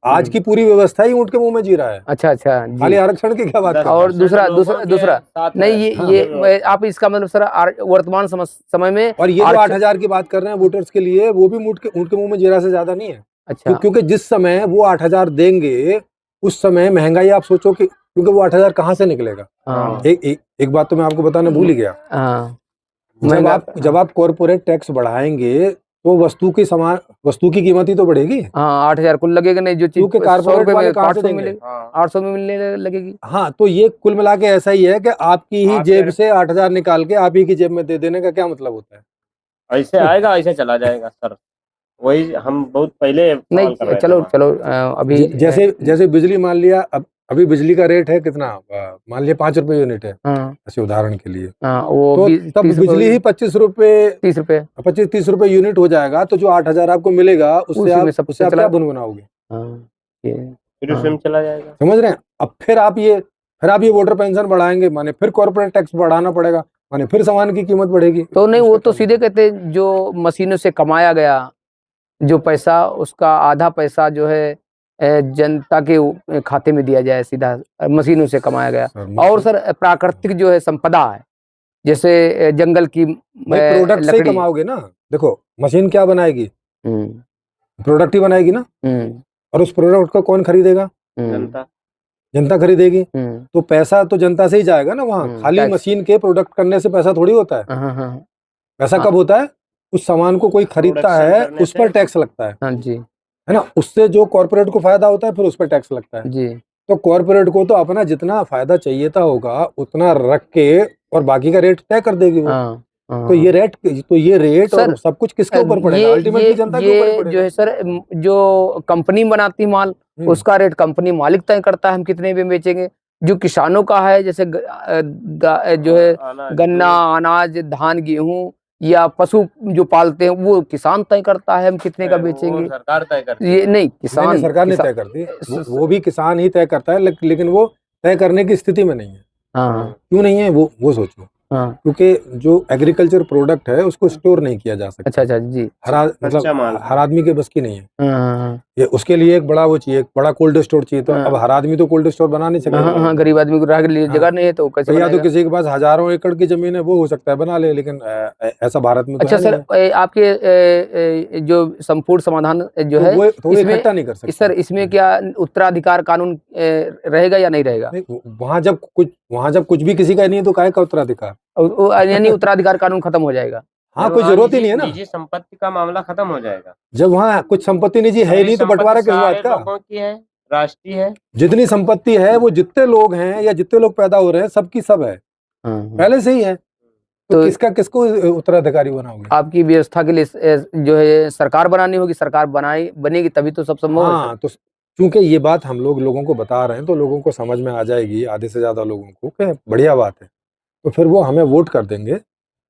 आज की पूरी व्यवस्था ही ऊंट के मुंह में जी रहा है। अच्छा खाली आरक्षण की क्या बात है। और दूसरा नहीं, ये आप इसका मतलब सर वर्तमान समय में, और ये जो 8,000 की बात कर रहे हैं वोटर्स के लिए, वो भी ऊंट के मुंह में जीरा से ज्यादा नहीं है। अच्छा, क्योंकि जिस समय वो 8,000 देंगे उस समय महंगाई आप सोचो कि, क्योंकि वो 8,000 कहाँ से निकलेगा। एक बात तो मैं आपको बताने भूल ही गया। जब आप कॉर्पोरेट टैक्स बढ़ाएंगे तो वस्तु की कीमत ही तो बढ़ेगी। 8,000 कुल लगेगा, नहीं जो चीज 800 में मिलने लगेगी। हाँ, तो ये कुल मिला के ऐसा ही है कि आपकी ही जेब से 8,000 निकाल के आप ही की जेब में दे देने का क्या मतलब होता है। ऐसे आएगा ऐसे चला जाएगा सर, वही हम बहुत पहले सवाल कर नहीं रहे थे चलो वहाँ। चलो अभी जैसे जैसे बिजली मान लिया, अब अभी बिजली का रेट है कितना, मान लिया 5 रुपए यूनिट है, हाँ ऐसे उदाहरण के लिए। वो तो तब 30 बिजली ही 25 रुपए 30 रुपए 25-30 रुपए यूनिट हो जाएगा, तो जो 8,000 आपको मिलेगा उससे उसी में सब उससे आप चला। क्या बनवाओगे? हाँ ये फिर उसमें चला जाएगा। समझ रहे हैं? अब फिर आप ये वोटर पेंशन बढ़ाएंगे, माने फिर कॉर्पोरेट टैक्स बढ़ाना पड़ेगा, माने फिर सामान की कीमत बढ़ेगी। तो नहीं, वो उसका तो क्या सीधे कहते हैं जो मशीनों से कमाया गया जो पैसा, उसका आधा पैसा जो है जनता के खाते में दिया जाए, सीधा मशीनों से कमाया गया। सर, और सर प्राकृतिक जो है संपदा है, जैसे जंगल की प्रोडक्ट से ही लकड़ी। कमाओगे ना। देखो मशीन क्या बनाएगी? प्रोडक्ट ही बनाएगी ना, और उस प्रोडक्ट को कौन खरीदेगा? जनता। जनता खरीदेगी। तो पैसा तो जनता से ही जाएगा ना वहाँ, खाली टैक्स। मशीन के प्रोडक्ट करने से पैसा थोड़ी होता है। पैसा हाँ। कब होता है? उस सामान को कोई खरीदता प्रोडक्शन है, करने उस पर से। टैक्स लगता हाँ जी है ना, उससे जो कॉर्पोरेट को फायदा होता है फिर उस पर टैक्स लगता है। जी। तो कॉर्पोरेट को तो अपना जितना फायदा चाहिए था होगा उतना रख के और बाकी का रेट तय कर देगी वो। हाँ तो ये रेट सर, और सब कुछ किसके ऊपर पड़ेगा? अल्टीमेटली जनता के ऊपर ही ये पड़ेगा। जो है सर, जो कंपनी बनाती माल, उसका रेट कंपनी मालिक तय करता है, हम कितने में बेचेंगे। जो किसानों का है, जैसे जो है गन्ना, अनाज, धान, गेहूं या पशु जो पालते हैं, वो किसान तय करता है हम कितने का बेचेंगे। सरकार तय करती है। ये नहीं, किसान नहीं, सरकार नहीं तय करती, वो भी किसान ही तय करता है, लेकिन वो तय करने की स्थिति में नहीं है। हाँ क्यों नहीं है वो सोचो। हाँ। क्योंकि जो एग्रीकल्चर प्रोडक्ट है उसको स्टोर नहीं किया जा सकता। अच्छा जी। मतलब हर आदमी के बस की नहीं है। हाँ ये उसके लिए एक बड़ा वो चाहिए, एक बड़ा कोल्ड स्टोर चाहिए। तो अब हर आदमी तो कोल्ड स्टोर बना नहीं सकता। हाँ, गरीब आदमी को रह के लिए जगह नहीं है तो कैसे या तो बनाएगा? किसी के पास हजारों एकड़ की जमीन है, वो हो सकता है बना ले, लेकिन ऐसा भारत में तो अच्छा है सर, नहीं है। आपके जो संपूर्ण समाधान जो है, तो वो इकट्ठा नहीं कर सकते सर, इसमें क्या उत्तराधिकार कानून रहेगा या नहीं रहेगा? वहां जब कुछ भी किसी का नहीं है तो काहे का उत्तराधिकार? यानी उत्तराधिकार कानून खत्म हो जाएगा। हाँ, कोई जरूरत ही नहीं है ना। निजी संपत्ति का मामला खत्म हो जाएगा। जब वहाँ कुछ संपत्ति निजी है ही नहीं तो बंटवारा किस बात का? लोगों की है, राष्ट्रीय है। जितनी संपत्ति है वो जितने लोग हैं या जितने लोग पैदा हो रहे हैं सबकी सब है, पहले से ही है। तो किसको उत्तराधिकारी बनाओगे? आपकी व्यवस्था के लिए जो है सरकार बनानी होगी, सरकार बनेगी तभी तो सब संभव है। हाँ, तो क्योंकि ये बात हम लोगों को बता रहे हैं तो लोगों को समझ में आ जाएगी, आधे से ज्यादा लोगों को, कि बढ़िया बात है। तो फिर वो हमें वोट कर देंगे,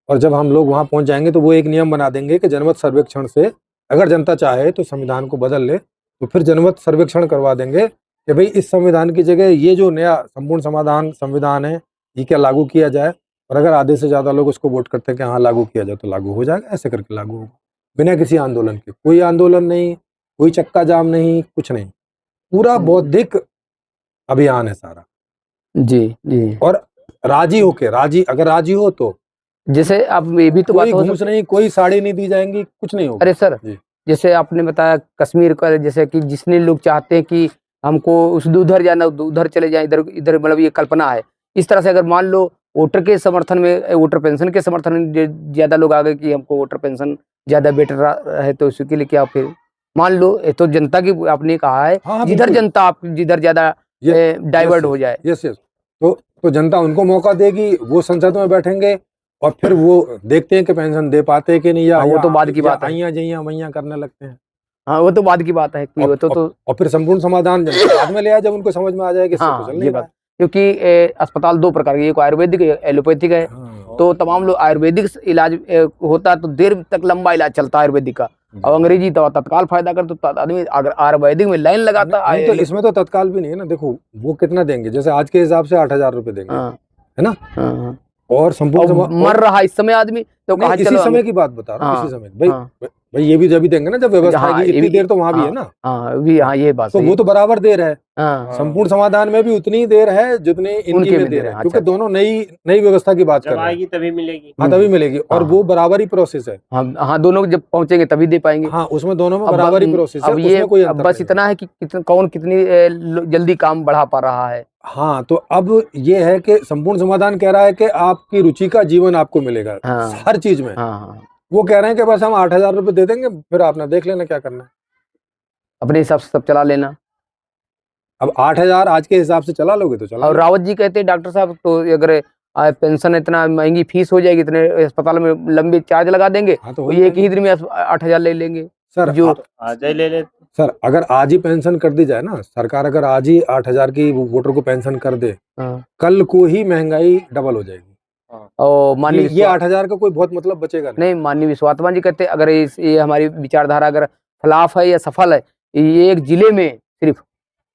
और जब हम लोग वहां पहुंच जाएंगे तो वो एक नियम बना देंगे कि जनमत सर्वेक्षण से अगर जनता चाहे तो संविधान को बदल ले, तो फिर जनमत सर्वेक्षण करवा देंगे कि भाई इस संविधान की जगह ये जो नया संपूर्ण संविधान है ये क्या लागू किया जाए। और अगर आधे से ज्यादा लोग उसको वोट करते हैं कि हाँ लागू किया जाए तो लागू हो जाएगा। ऐसे करके लागू होगा, बिना किसी आंदोलन के। कोई आंदोलन नहीं, कोई चक्का जाम नहीं, कुछ नहीं, पूरा बौद्धिक अभियान है सारा। जी। और अगर राजी हो तो जैसे आप ये भी तो कोई घूस नहीं, कोई साड़ी नहीं दी जाएंगी, कुछ नहीं होगा। अरे सर, जैसे आपने बताया कश्मीर का, जैसे कि जिसने लोग चाहते हैं कि हमको उस उधर जाना, उधर चले जाए, इधर मतलब ये कल्पना है। इस तरह से अगर मान लो वोटर के समर्थन में, वोटर पेंशन के समर्थन में ज्यादा लोग आ गए कि हमको वोटर पेंशन ज्यादा बेटर है, तो उसके लिए क्या फिर मान लो, ये तो जनता की आपने कहा है। हाँ, जिधर जनता आप जिधर ज्यादा डाइवर्ट हो जाए, यस तो जनता उनको मौका देगी, वो संसद में बैठेंगे और फिर वो देखते हैं कि पेंशन दे पाते हैं कि नहीं, या वो तो बाद की बात है, आइयां जइयां वइयां करने लगते हैं। हाँ, वो तो बाद की बात है कि और फिर संपूर्ण समाधान बाद में ले आए जब उनको समझ में आ जाए कि हाँ, ये बात, क्योंकि अस्पताल दो प्रकार के, एक आयुर्वेदिक एलोपैथिक है। तो तमाम लोग आयुर्वेदिक इलाज होता है तो देर तक लंबा इलाज चलता है आयुर्वेदिक का, और अंग्रेजी दवा तत्काल फायदा कर, तो आदमी अगर आयुर्वेदिक में लाइन लगाता है। तो इसमें तो तत्काल भी नहीं है ना। देखो वो कितना देंगे, जैसे आज के हिसाब से 8,000 रुपए देंगे, है ना। और संपूर्ण मर रहा इस समय आदमी, तो कहा इसी समय की बात बता रहा हूँ, इसी समय भाई ये भी जब भी देंगे ना, जब व्यवस्था की इतनी देर तो वहां भी है ना। हाँ, ये बात तो वो तो बराबर देर है। संपूर्ण समाधान में भी उतनी देर है जितनी इनकी में देर है, क्योंकि दोनों नई व्यवस्था की बात कर रहे हैं। तभी मिलेगी। हाँ, तभी मिलेगी, और वो बराबर ही प्रोसेस है। हाँ, दोनों जब पहुंचेंगे तभी दे पाएंगे। हाँ, उसमें दोनों में बराबर ही प्रोसेस है। अब ये बस इतना है कि कौन कितनी जल्दी काम बढ़ा पा रहा है। हाँ, तो अब ये है कि संपूर्ण समाधान कह रहा है कि आपकी रुचि का जीवन आपको मिलेगा हर चीज में। वो कह रहे हैं कि बस हम 8,000 रुपए दे देंगे, फिर आपने देख लेना क्या करना है, अपने हिसाब से सब चला लेना। अब 8,000 आज के हिसाब से चला लोगे तो चला। और रावत जी कहते हैं डॉक्टर साहब, तो अगर पेंशन इतना महंगी फीस हो जाएगी, इतने अस्पताल में लंबे चार्ज लगा देंगे, तो एक ही दिन में 8,000 ले लेंगे। सर जो आज ही ले ले। सर अगर आज ही पेंशन कर दी जाए ना, सरकार अगर आज ही 8,000 की वोटर को पेंशन कर दे, कल को ही महंगाई डबल हो जाएगी। और माननीय ये 8,000 का कोई बहुत मतलब बचेगा नहीं। माननीय विश्वात्मा जी कहते अगर ये हमारी विचारधारा अगर खिलाफ है या सफल है, ये एक जिले में सिर्फ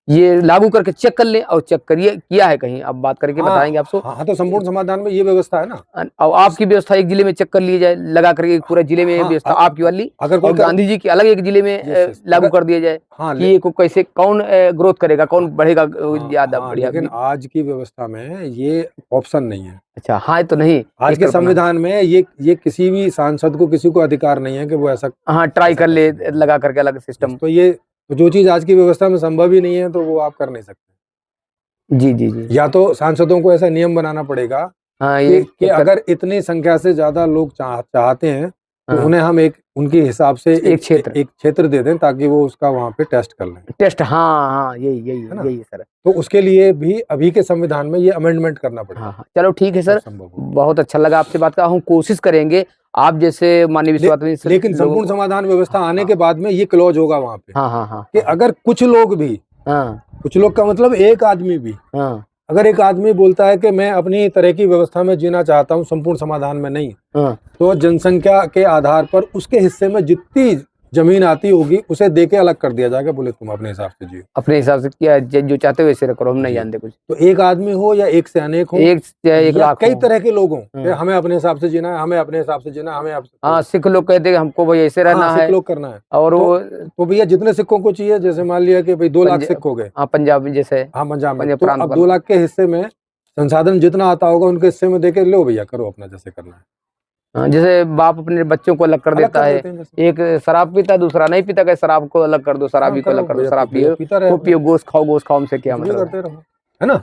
ये लागू करके चेक कर ले, और चेक करिए किया है कहीं, अब बात करके बताएंगे आपको। हाँ, तो संपूर्ण समाधान में ये व्यवस्था है ना। और आपकी व्यवस्था एक जिले में चेक कर ली जाए, लगा करके पूरे जिले में व्यवस्था आपकी वाली, अगर और गांधी जी की अलग एक जिले में लागू कर दिया जाए। हाँ, कि ये को कैसे कौन ग्रोथ करेगा, कौन बढ़ेगा ज्यादा बढ़िया। लेकिन आज की व्यवस्था में ये ऑप्शन नहीं है। अच्छा, हाँ तो नहीं, आज के संविधान में ये किसी भी सांसद को, किसी को अधिकार नहीं है कि वो ऐसा ट्राई कर ले लगा करके अलग सिस्टम। तो ये जो चीज आज की व्यवस्था में संभव ही नहीं है, तो वो आप कर नहीं सकते। जी जी जी। या तो सांसदों को ऐसा नियम बनाना पड़ेगा कि अगर इतनी संख्या से ज्यादा लोग चाहते हैं तो उन्हें हम उनके हिसाब से एक क्षेत्र दे दें, ताकि वो उसका वहाँ पे टेस्ट कर लें। टेस्ट, हाँ यही सर। तो उसके लिए भी अभी के संविधान में ये अमेंडमेंट करना पड़ेगा। हाँ, चलो ठीक है सर, बहुत अच्छा लगा आपसे बात कर। हम कोशिश करेंगे आप जैसे माननीय विश्वास। लेकिन संपूर्ण समाधान व्यवस्था आने के बाद में ये क्लॉज होगा वहाँ पे, हाँ, कि अगर कुछ लोग भी, कुछ लोग का मतलब एक आदमी भी, अगर एक आदमी बोलता है कि मैं अपनी तरह की व्यवस्था में जीना चाहता हूँ, संपूर्ण समाधान में नहीं, तो जनसंख्या के आधार पर उसके हिस्से में जितनी जमीन आती होगी उसे देके अलग कर दिया जाएगा। बोले तुम अपने हिसाब से जियो, अपने हिसाब से क्या जो चाहते हो वैसे करो, हम नहीं जानते कुछ। तो एक आदमी हो या एक से अनेक हो, एक लाख, कई तरह के लोग हों, हमें अपने हिसाब से जीना है, हमें अपने हिसाब से जीना, हमें हाँ, सिख लोग कहते हैं हमको भाई ऐसे रहना है, सिख लोग करना है। और वो तो भैया जितने सिखों को चाहिए, जैसे मान लिया कि भाई 2 लाख सिख हो गए, पंजाब में जैसे, हाँ पंजाब में, तो अब 2 लाख के हिस्से में संसाधन जितना आता होगा उनके हिस्से में देके लो भैया, करो अपना जैसे करना है। जैसे बाप अपने बच्चों को अलग कर देता है, एक शराब पीता, दूसरा नहीं पीता, कि शराब को अलग कर दो, शराबी को अलग कर दो, शराब पियो, गोश्त खाओ हमसे क्या मतलब, करते रहो, है ना।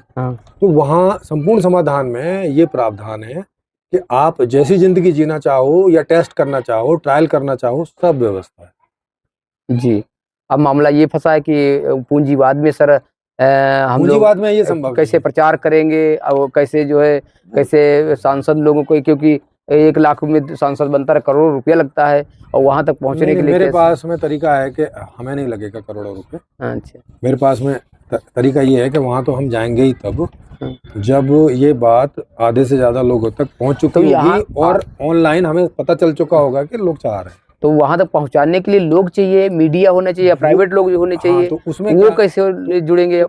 तो वहाँ संपूर्ण समाधान में ये प्रावधान है कि आप जैसी जिंदगी जीना चाहो या टेस्ट करना चाहो, ट्रायल करना चाहो, सब व्यवस्था है। जी, अब मामला ये फंसा है कि पूंजीवाद में सर हम लोग पूंजीवाद में ये संभव कैसे प्रचार करेंगे, और कैसे जो है कैसे सांसद लोगों को, क्योंकि 1 लाख में सांसद बनता है, करोड़ों रुपया लगता है, और वहां तक पहुंचने के लिए मेरे पास में तरीका है कि हमें नहीं लगेगा करोड़ों रुपए। अच्छा, मेरे पास में तरीका ये है कि वहां तो हम जाएंगे ही तब जब ये बात आधे से ज्यादा लोगों तक पहुंच चुकी होगी, और ऑनलाइन हमें पता चल चुका होगा कि लोग चाह रहे हैं। तो वहां तक पहुंचाने के लिए लोग चाहिए, मीडिया होना चाहिए, या प्राइवेट लोग होने चाहिए। तो उसमें वो कैसे जुड़ेंगे?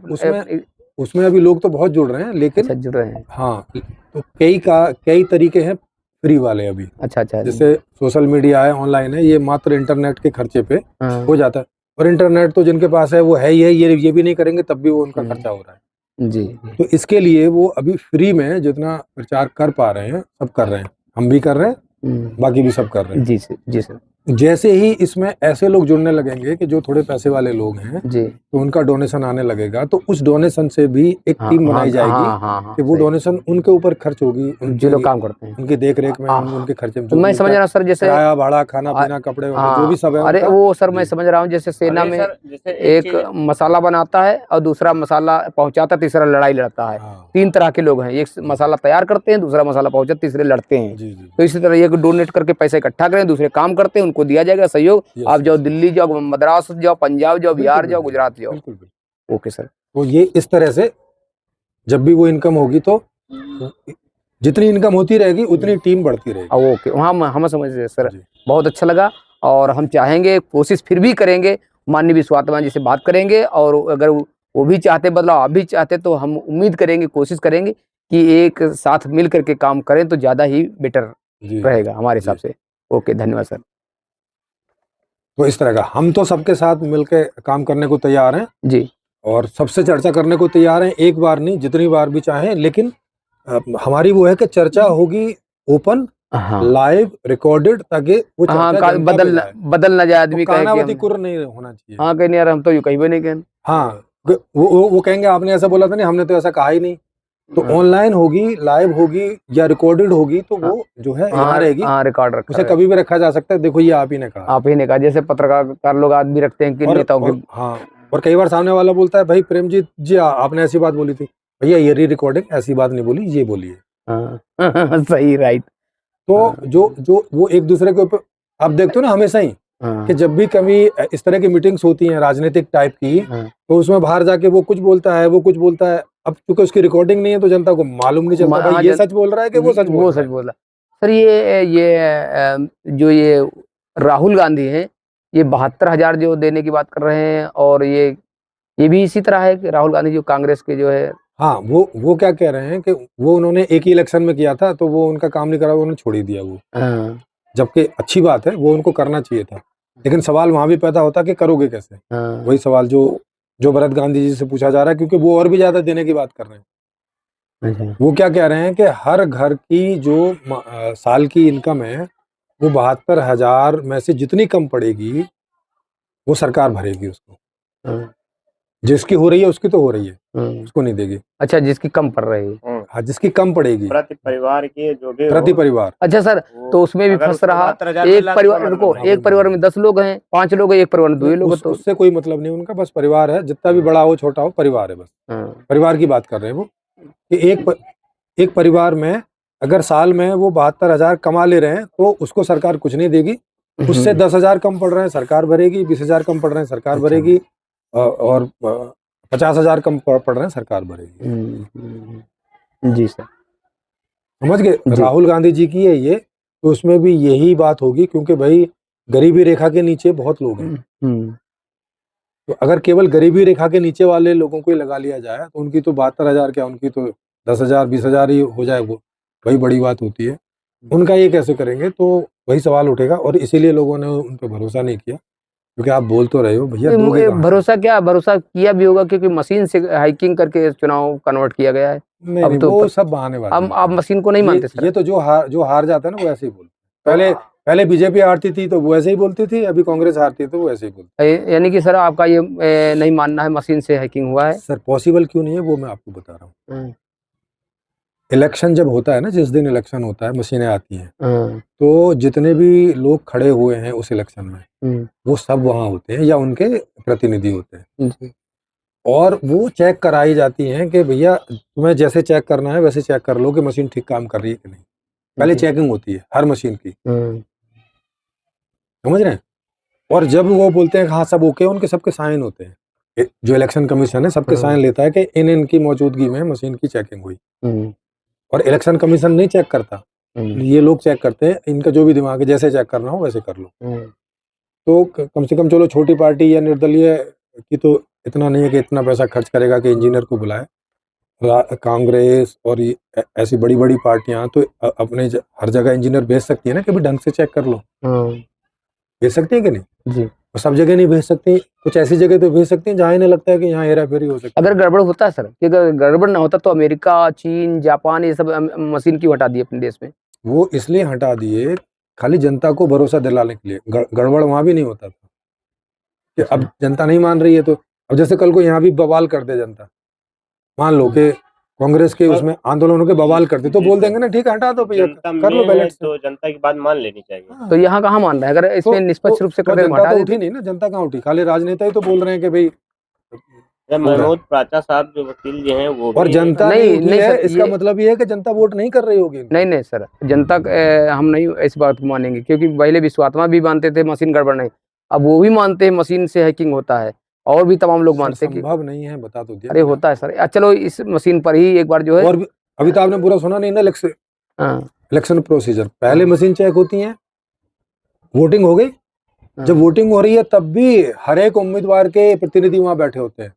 उसमें अभी लोग तो बहुत जुड़ रहे हैं, लेकिन जुड़ रहे हैं। हाँ, तो कई तरीके हैं फ्री वाले अभी। अच्छा, जैसे सोशल मीडिया है, ऑनलाइन है, ये मात्र इंटरनेट के खर्चे पे हो जाता है, और इंटरनेट तो जिनके पास है वो है ही है, ये भी नहीं करेंगे तब भी वो उनका खर्चा हो रहा है। जी, तो इसके लिए वो अभी फ्री में जितना प्रचार कर पा रहे हैं सब कर रहे हैं, हम भी कर रहे हैं, बाकी भी सब कर रहे हैं। जी सर। जैसे ही इसमें ऐसे लोग जुड़ने लगेंगे कि जो थोड़े पैसे वाले लोग हैं जी, तो उनका डोनेशन आने लगेगा, तो उस डोनेशन से भी एक टीम बनाई जाएगी कि वो डोनेशन उनके ऊपर खर्च होगी, जो लोग काम करते हैं उनकी देख रेख में, उनके खर्चे में। तो मैं समझ रहा हूँ सर, जैसे किराया, भाड़ा, खाना पीना, कपड़े, जो भी सब है। अरे वो सर मैं समझ रहा हूँ, जैसे सेना में एक मसाला बनाता है और दूसरा मसाला पहुंचाता, तीसरा लड़ाई लड़ता है। 3 तरह के लोग हैं, एक मसाला तैयार करते हैं, दूसरा मसाला पहुंचाते, तीसरे लड़ते हैं। तो इसी तरह एक डोनेट करके पैसे इकट्ठा करें, दूसरे काम करते हैं, उनको दिया जाएगा सहयोग। आप जाओ दिल्ली जाओ, मद्रास जाओ, पंजाब जाओ, बिहार जाओ, गुजरात जाओ। Okay sir. तो ये इस तरह से जब भी वो इनकम होगी, तो जितनी इनकम होती रहेगी उतनी टीम बढ़ती रहेगी। ओके, हम समझ रहे सर, बहुत अच्छा लगा। और हम चाहेंगे, कोशिश फिर भी करेंगे, माननीय विश्वात्मा जी से बात करेंगे, और अगर वो भी चाहते बदलाव, आप भी चाहते, तो हम उम्मीद करेंगे, कोशिश करेंगे कि एक साथ मिल करके काम करें तो ज्यादा ही बेटर रहेगा हमारे हिसाब से। ओके, धन्यवाद सर। तो इस तरह का हम तो सबके साथ मिलकर काम करने को तैयार हैं जी, और सबसे चर्चा करने को तैयार हैं, एक बार नहीं जितनी बार भी चाहें, लेकिन हमारी वो है कि चर्चा होगी ओपन, लाइव, रिकॉर्डेड, ताकि वो बदल ना जाए, आदमी कानावती कुर नहीं होना चाहिए। हाँ, कहीं यार हम तो कहीं भी नहीं कहें। हाँ, वो कहेंगे आपने ऐसा बोला था, नहीं हमने तो ऐसा कहा ही नहीं। तो ऑनलाइन होगी, लाइव होगी या रिकॉर्डेड होगी, तो वो जो है यहाँ रहेगी, रिकॉर्ड रखा, उसे कभी भी रखा जा सकता है। देखो ये आप ही ने कहा, जैसे पत्रकार लोग आदमी रखते हैं कि नेताओं की। हाँ, और कई बार सामने वाला बोलता है, भाई प्रेमजीत जी आपने ऐसी बात बोली थी। भैया ये रिकॉर्डिंग ऐसी बात नहीं बोली, ये बोली है। सही, राइट। तो जो वो एक दूसरे के ऊपर आप देखते हो ना, हमेशा ही हाँ, कि जब भी कभी इस तरह की मीटिंग्स होती हैं राजनीतिक टाइप की, हाँ, तो उसमें बाहर जाके वो कुछ बोलता है, वो कुछ बोलता है। अब क्योंकि उसकी रिकॉर्डिंग नहीं है तो जनता को मालूम नहीं चलता हाँ, भाई ये सच बोल रहा है कि वो सच बोल रहा है। बोला सर। जो ये राहुल गांधी हैं, ये 72,000 जो देने की बात कर रहे हैं, और ये भी इसी तरह है कि राहुल गांधी जो कांग्रेस के जो है। हाँ, वो क्या कह रहे हैं कि वो उन्होंने एक ही इलेक्शन में किया था तो वो उनका काम नहीं करा, उन्होंने छोड़ ही दिया वो। हाँ, जबकि अच्छी बात है, वो उनको करना चाहिए था, लेकिन सवाल वहां भी पैदा होता कि करोगे कैसे। हाँ, वही सवाल जो भरत गांधी जी से पूछा जा रहा है, क्योंकि वो और भी ज्यादा देने की बात कर रहे हैं। अच्छा, वो क्या कह रहे हैं कि हर घर की जो साल की इनकम है वो 72,000 में से जितनी कम पड़ेगी वो सरकार भरेगी उसको। हाँ, जिसकी हो रही है उसकी तो हो रही है, हाँ। उसको नहीं देगी। अच्छा, जिसकी कम पड़ रही है। हाँ, जिसकी कम पड़ेगी प्रति परिवार की जो भी प्रति हो, परिवार। अच्छा सर, वो तो उसमें भी अगर फंस उसको रहा 72,000 एक मिला तो परिवार, क्या रुको, मतलब है? एक परिवार में 10 लोग हैं, 5 लोग हैं, एक परिवार में 2 ही लोग हैं, तो उससे कोई मतलब नहीं उनका, बस परिवार है, जितना भी बड़ा हो छोटा हो परिवार है, बस हाँ, परिवार की बात कर रहे हैं वो। कि एक परिवार में अगर साल में वो 72,000 कमा ले रहे हैं तो उसको सरकार कुछ नहीं देगी। उससे 10,000 कम पड़ रहे हैं सरकार भरेगी, 20,000 कम पड़ रहे हैं सरकार अच्छा। भरेगी, और 50,000 कम पड़ रहे हैं सरकार भरेगी। जी सर, समझ गए? जी। राहुल गांधी जी की है ये, तो उसमें भी यही बात होगी, क्योंकि भाई गरीबी रेखा के नीचे बहुत लोग हैं। तो अगर केवल गरीबी रेखा के नीचे वाले लोगों को ही लगा लिया जाए तो उनकी तो 72,000 क्या, उनकी तो 10,000 20,000 ही हो जाए, वो वही बड़ी बात होती है। उनका ये कैसे करेंगे, तो वही सवाल उठेगा, और इसीलिए लोगों ने उन पर भरोसा नहीं किया। क्योंकि आप बोल तो रहे हो भैया, दोगे कहाँ से? भरोसा क्या, भरोसा किया भी होगा क्योंकि मशीन से हाइकिंग करके चुनाव कन्वर्ट किया गया है। नहीं अब नहीं, तो वो सब बहानेबाजी है। आप मशीन को नहीं मानते सर? ये तो जो हार जाता है ना वो ऐसे ही बोलते। पहले बीजेपी हारती थी तो वो ऐसे ही बोलती थी, अभी कांग्रेस हारती है तो वो ऐसे ही बोलती यानी कि सर आपका ये नहीं मानना है मशीन से हैकिंग हुआ है। है? सर पॉसिबल क्यों नहीं है वो मैं आपको बता रहा हूँ। हाँ, इलेक्शन जब होता है ना, जिस दिन इलेक्शन होता है मशीनें आती हैं, हाँ, तो जितने भी लोग खड़े हुए हैं उस इलेक्शन में वो सब वहां होते हैं या उनके प्रतिनिधि होते हैं, जी, और वो चेक कराई जाती हैं कि भैया तुम्हें जैसे चेक करना है वैसे चेक कर लो कि मशीन ठीक काम कर रही है कि नहीं। पहले जी, चेकिंग होती है हर मशीन की, हाँ, समझ रहे हैं? और जब वो बोलते हैं कि हाँ सब ओके, उनके सबके साइन होते हैं। जो इलेक्शन कमीशन है सबके साइन लेता है कि इनकी मौजूदगी में मशीन की चेकिंग हुई। और इलेक्शन कमीशन नहीं चेक करता, ये लोग चेक करते हैं, इनका जो भी दिमाग है जैसे चेक करना हो वैसे कर लो। तो कम से कम चलो छोटी पार्टी या निर्दलीय की तो इतना नहीं है कि इतना पैसा खर्च करेगा कि इंजीनियर को बुलाए। कांग्रेस और ऐसी बड़ी बड़ी पार्टियां तो अपने हर जगह इंजीनियर भेज सकती है ना कि भी ढंग से चेक कर लो, भेज सकती है कि नहीं? जी। और सब जगह नहीं भेज सकती, कुछ ऐसी जगह तो भेज सकती हैं जहाँ इन्हें लगता है कि यहाँ हेरा फेरी हो सकती है। अगर गड़बड़ होता है सर, कि अगर गड़बड़ ना होता तो अमेरिका, चीन, जापान ये सब मशीन क्यों हटा दी अपने देश में? वो इसलिए हटा दिए खाली जनता को भरोसा दिलाने के लिए। गड़बड़ वहां भी नहीं होता था कि अब जनता नहीं मान रही है तो अब जैसे कल को यहाँ भी बवाल कर दे जनता, मान लो कि कांग्रेस के उसमें आंदोलनों के बवाल करते तो बोल देंगे ना ठीक है हटा दो भैया, कर लो बैलेट से। तो जनता की बात मान लेनी चाहिए। तो यहाँ कहाँ मान रहा है? अगर इसमें निष्पक्ष रूप से कर दे तो जनता हटा तो देते। उठी नहीं ना, जनता कहाँ उठी, खाली राजनेता ही तो बोल रहे हैं कि भाई। महमूद प्राचा साहब जो वकील जी हैं वो और भी जनता नहीं, नहीं उठी नहीं है, सर, इसका ये- मतलब ये है कि जनता वोट नहीं कर रही होगी। नहीं नहीं सर, जनता हम नहीं इस बात को मानेंगे, क्योंकि पहले विश्वात्मा भी मानते थे मशीन गड़बड़ नहीं, अब वो भी मानते हैं मशीन से हैकिंग होता है, और भी तमाम लोग मानते हैं कि संभव नहीं है, बता तो दिया। अरे होता है सर। चलो इस मशीन पर ही एक बार जो है। और भी अभी तो आपने पूरा सुना नहीं ना, इलेक्शन प्रोसीजर पहले मशीन चेक होती है, वोटिंग हो गई, जब वोटिंग हो रही है तब भी हर एक उम्मीदवार के प्रतिनिधि वहां बैठे होते हैं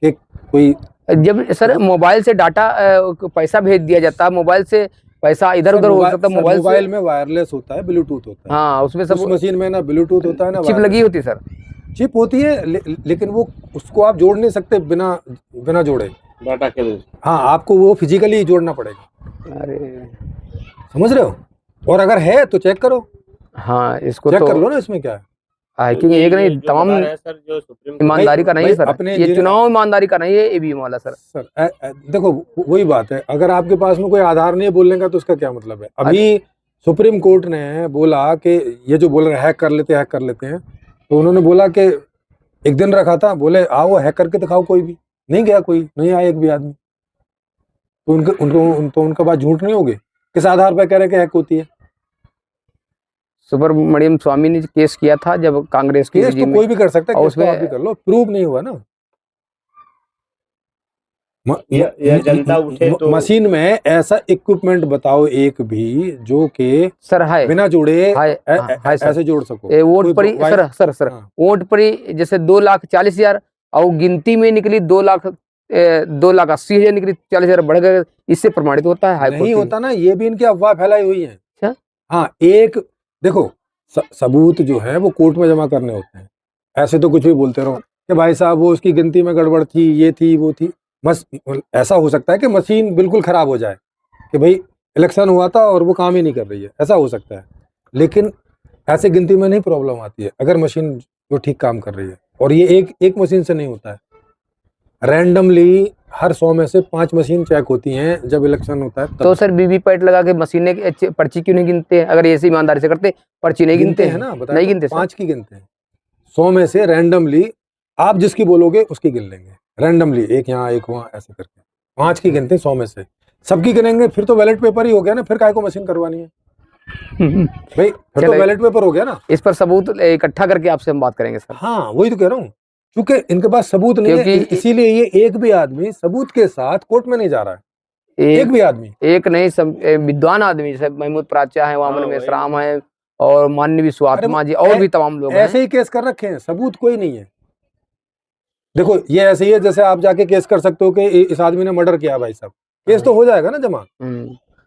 कि कोई, जब सर मोबाइल से डाटा पैसा भेज दिया जाता है, मोबाइल से पैसा इधर उधर हो सकता है, मोबाइल में वायरलेस होता है, ब्लूटूथ होता है। हाँ, उसमें सब उस मशीन में ना ब्लूटूथ होता है ना चिप लगी होती है सर। चिप होती है, लेकिन वो उसको आप जोड़ नहीं सकते बिना जोड़े डाटा केबल। हाँ, आपको वो फिजिकली जोड़ना पड़ेगा। अरे समझ रहे हो? और अगर है तो चेक करो, हाँ, इसको चेक तो कर लो ना, इसमें क्या है। हैकिंग एक नहीं, तमाम सर जो सुप्रीम ईमानदारी का नहीं है सर, अपने ये चुनाव ईमानदारी का नहीं है, ईवीएम वाला सर। देखो वही बात है, अगर आपके पास में कोई आधार नहीं है बोलने का तो उसका क्या मतलब है? अभी सुप्रीम कोर्ट ने बोला कि ये जो बोल रहे हैक कर लेते हैं, तो उन्होंने बोला कि एक दिन रखा था, बोले आओ हैक करके दिखाओ, कोई भी नहीं गया, कोई नहीं आया एक भी आदमी, तो उनका बात झूठ नहीं होगी? किस आधार पर कह रहे कि हैक होती है? सुब्रमण्यम स्वामी ने केस किया था जब कांग्रेस की केस तो regime में। कोई भी कर सकता है, और केस तो आप भी कर लो, प्रूव नहीं हुआ ना। या जनता उठे तो मशीन में ऐसा इक्विपमेंट बताओ एक भी जो कि सर है बिना जुड़े हाय सर। ऐसे जोड़ सको। वोट कोई पड़ी वाइ- सर हाँ। वोट पड़ी जैसे 2,40,000 और गिनती में निकली 2,80,000 निकली, 40,000 बढ़ गए, इससे प्रमाणित होता है हाईकोर्ट नहीं की। होता ना, ये भी इनकी अफवाह फैलाई हुई है। अच्छा। हाँ, एक देखो सबूत जो है वो कोर्ट में जमा करने होते हैं, ऐसे तो कुछ भी बोलते रहो कि भाई साहब वो उसकी गिनती में गड़बड़ थी, ये थी वो थी। बस ऐसा हो सकता है कि मशीन बिल्कुल खराब हो जाए कि भाई इलेक्शन हुआ था और वो काम ही नहीं कर रही है, ऐसा हो सकता है। लेकिन ऐसे गिनती में नहीं प्रॉब्लम आती है अगर मशीन वो ठीक काम कर रही है। और ये एक मशीन से नहीं होता है, रैंडमली हर 100 में से 5 मशीन चेक होती हैं जब इलेक्शन होता है तब। तो सर वीवीपैट लगा के मशीनें पर्ची क्यों नहीं गिनते? अगर ऐसी ईमानदारी से करते पर्ची नहीं गिनते हैं ना, बताया नहीं तो, गिनते सर। 5 की गिनते हैं। 100 में से रैंडमली आप जिसकी बोलोगे उसकी गिन लेंगे, रैंडमली एक यहाँ एक वहाँ ऐसे करके 5 की गिनते हैं 100 में से। सबकी गिनेंगे फिर तो बैलेट पेपर ही हो गया ना, फिर काहे को मशीन करवानी है भाई, फिर तो चलो, बैलेट पेपर हो गया ना। इस पर सबूत इकट्ठा करके आपसे हम बात करेंगे सर। हाँ वही तो कह रहा हूँ, क्योंकि इनके पास सबूत नहीं है, क्योंकि इसीलिए ये एक भी आदमी सबूत के साथ कोर्ट में नहीं जा रहा है। एक भी आदमी, एक नहीं, सब विद्वान आदमी जैसे महमूद प्राच्या है, वामन मेश्राम है और माननीय विश्वात्मा जी और भी तमाम लोग ऐसे ही केस कर रखे हैं, सबूत कोई नहीं है। देखो ये ऐसे ही है जैसे आप जाके केस कर सकते हो कि इस आदमी ने मर्डर किया, भाई साहब केस तो हो जाएगा ना जमा,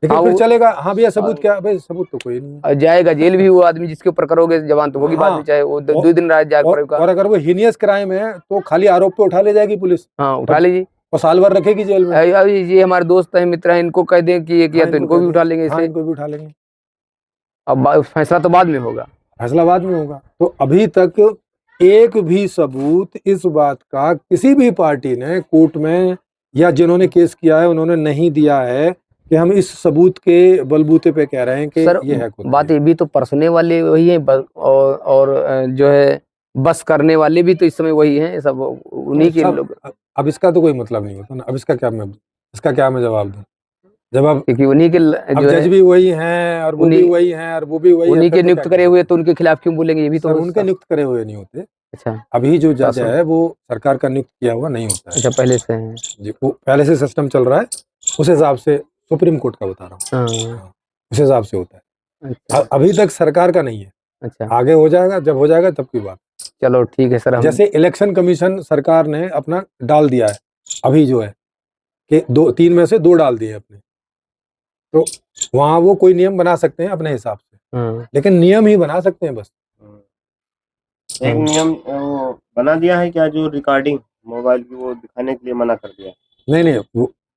लेकिन फिर चलेगा हाँ भैया सबूत क्या, भाई सबूत तो कोई नहीं है। और जाएगा जेल भी वो आदमी जिसके ऊपर करोगे, जवान तो होगी बाद में, चाहे वो 2 दिन रात जाएगा। और अगर वो हीनियस क्राइम है तो खाली आरोप पे उठा ले जाएगी पुलिस, हाँ उठा लीजिए और साल भर रखेगी जेल में। ये हमारे दोस्त हैं, मित्र हैं, इनको कह दें कि ये किया तो इनको भी उठा लेंगे हाँ, इसे। इनको भी उठा लेंगे। अब फैसला तो बाद में होगा, फैसला बाद में होगा। तो अभी तक एक भी सबूत इस बात का किसी भी पार्टी ने कोर्ट में या जिन्होंने केस किया है उन्होंने नहीं दिया है कि हम इस सबूत के बलबूते पे कह रहे हैं कि सर, ये है। बात ये भी तो परसने वाले वही हैं और जो है बस करने वाले भी तो इस समय वही हैं, सब उन्हीं के लोग। अब इसका तो कोई मतलब नहीं होता ना, अब इसका क्या मैं जवाब दूं, जवाब क्योंकि उन्हीं के जो जज भी वही हैं और वो भी वही हैं और वो भी वही, उन्हीं के नियुक्त करे हुए, तो उनके खिलाफ क्यों बोलेंगे? ये भी तो उनके नियुक्त करे हुए नहीं होते। अच्छा, अभी जो जज है वो सरकार का नियुक्त किया हुआ नहीं होता है। अच्छा, पहले से है जी, वो पहले से सिस्टम चल रहा है, उस हिसाब से सुप्रीम कोर्ट का बता रहा हूँ, उस हिसाब से होता है। अच्छा, अभी तक सरकार का नहीं है, अच्छा, आगे हो जाएगा, जब हो जाएगा तब की बात। चलो ठीक है सर। जैसे इलेक्शन कमीशन सरकार ने अपना डाल दिया है, अभी जो है कि 3 में से 2 डाल दिए अपने, तो वहां वो कोई नियम बना सकते हैं अपने हिसाब से, लेकिन नियम ही बना सकते हैं बस। एक नियम वो बना दिया है क्या, जो रिकॉर्डिंग मोबाइल की वो दिखाने के लिए मना कर दिया? नहीं,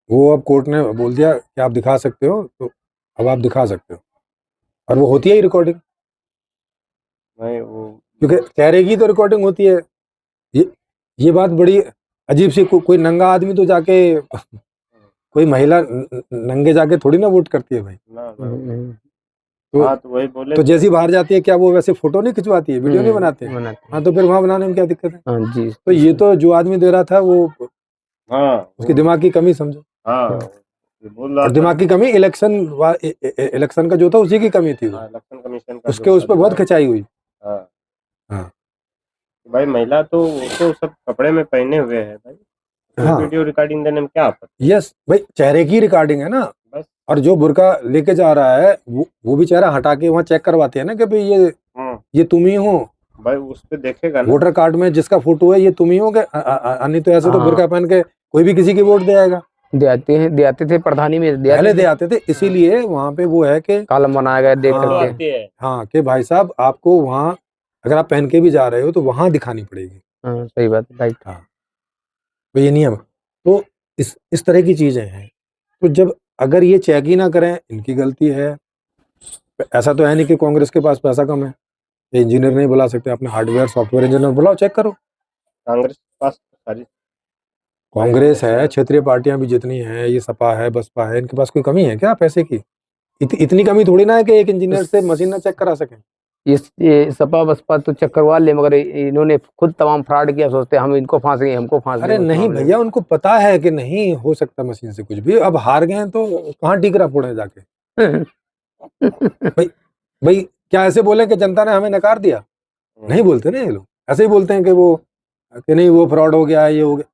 वो अब कोर्ट ने बोल दिया कि आप दिखा सकते हो, तो अब आप दिखा सकते हो, और वो होती है ही रिकॉर्डिंग। नहीं, वो क्योंकि चेहरे की तो रिकॉर्डिंग होती है। ये बात बड़ी अजीब सी, कोई नंगा आदमी तो जाके कोई महिला नंगे जाके थोड़ी ना वोट करती है भाई। तो वही बोले, तो जैसी बाहर जाती है क्या वो वैसे फोटो नहीं खिंचवाती है, वीडियो नहीं बनाते? हाँ, तो फिर वहां बनाने में क्या दिक्कत है? हाँ जी। तो ये तो जो आदमी दे रहा था वो, हाँ, उसकी दिमाग की कमी समझो। हाँ, बोल रहा और दिमाग की कमी इलेक्शन का जो था उसी की कमी थी, इलेक्शन कमीशन का उसके उस पर बहुत खिंचाई हुई। हाँ, भाई महिला तो वो तो सब कपड़े में पहने हुए है भाई, हाँ, वीडियो रिकॉर्डिंग देने में क्या आपत्ति? यस भाई, चेहरे की रिकॉर्डिंग है ना बस। और जो बुर्का लेके जा रहा है वो भी चेहरा हटा के वहाँ चेक करवाते हैं ना कि भाई ये तुम ही हो भाई, उस पे देखेगा ना वोटर कार्ड में जिसका फोटो है, ये तुम ही हो क्या? नहीं तो ऐसे तो बुर्का पहन के कोई भी किसी की वोट दे आएगा। दे आते थे प्रधानी में, पहले दे आते थे, इसीलिए वहाँ पे वो है कि कॉलम बनाया गया देख करके। हाँ कि भाई साहब आपको वहाँ अगर आप पहन के भी जा रहे हो तो वहाँ दिखानी पड़ेगी। सही बात, राइट। हाँ, तो ये नियम, तो इस तरह की चीजें हैं। तो जब अगर ये चेक ही ना करें, इनकी गलती है। ऐसा तो है नहीं कि कांग्रेस के पास पैसा कम है, इंजीनियर नहीं बुला सकते, अपने हार्डवेयर सॉफ्टवेयर इंजीनियर बुलाओ, चेक करो। कांग्रेस के पास सारी कांग्रेस है, क्षेत्रीय पार्टियां भी जितनी हैं, ये सपा है, बसपा है, इनके पास कोई कमी है क्या पैसे की? इतनी कमी थोड़ी ना है कि एक इंजीनियर से मशीन ना चेक करा सकें। ये सपा बसपा तो चेक करवा ले, मगर इन्होंने खुद तमाम फ्रॉड किया, सोचते हम इनको फांसेंगे, हमको फांस। अरे नहीं भैया, उनको पता है कि नहीं हो सकता मशीन से कुछ भी, अब हार गए तो कहाँ टिकरा फोड़े जाके। भाई क्या ऐसे बोले कि जनता ने हमें नकार दिया? नहीं बोलते ना ये लोग, ऐसे ही बोलते हैं कि नहीं वो फ्रॉड हो गया, ये हो गया।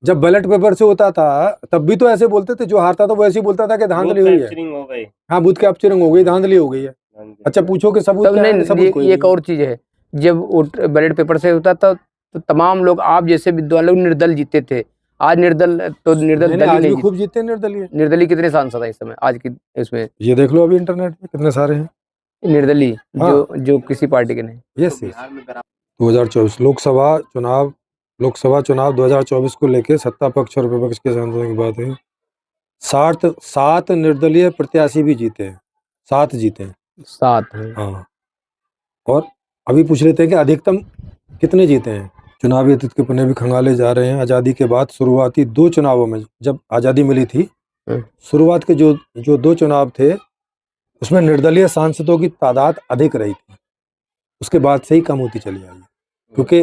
जब बैलेट पेपर से होता था तब भी तो ऐसे बोलते थे, जो हारता था वो ऐसे ही बोलता था कि धांधली हुई है। हाँ, बूथ कैप्चरिंग हो गई, धांधली हो गई है। अच्छा पूछो कि सबूत क्या है? सबूत कोई नहीं, एक और चीज है, जब बैलेट पेपर से होता था तो तमाम लोग आप जैसे विद्वान लोग निर्दल जीते थे। आज निर्दल तो निर्दल दल ही आज भी नहीं खूब जीते निर्दलीय। निर्दलीय कितने सांसद है इस समय आज की इसमें? ये देख लो अभी इंटरनेट पे कितने सारे हैं निर्दलीय हाँ। जो किसी पार्टी के नहीं। यस 2024 लोकसभा चुनाव 2024 को लेकर सत्ता पक्ष और विपक्ष के सांसदों की बात है। 7 निर्दलीय प्रत्याशी भी जीते हैं, 7 जीते हैं। 7 है हाँ, और अभी पूछ लेते हैं कि अधिकतम कितने जीते हैं। चुनावी अतीत के पन्ने भी खंगाले जा रहे हैं। आज़ादी के बाद शुरुआती 2 चुनावों में, जब आज़ादी मिली थी, शुरुआत के जो 2 चुनाव थे उसमें निर्दलीय सांसदों की तादाद अधिक रही थी। उसके बाद से ही कम होती चली आई है, क्योंकि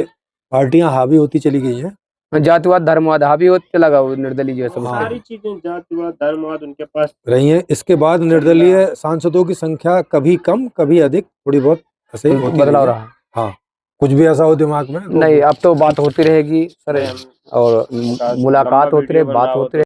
पार्टियां हावी होती चली गई हैं। जातिवाद धर्मवाद हावी होते लगा निर्दलीय जो सब सारी चीजें जातिवाद धर्मवाद उनके पास रही हैं। इसके बाद निर्दलीय सांसदों की संख्या कभी कम कभी अधिक, थोड़ी बहुत ऐसे होती बदलाव रहा। हाँ, कुछ भी ऐसा हो दिमाग में नहीं, अब तो बात होती रहेगी सर, और मुलाकात होती रहे, बात होती रहे।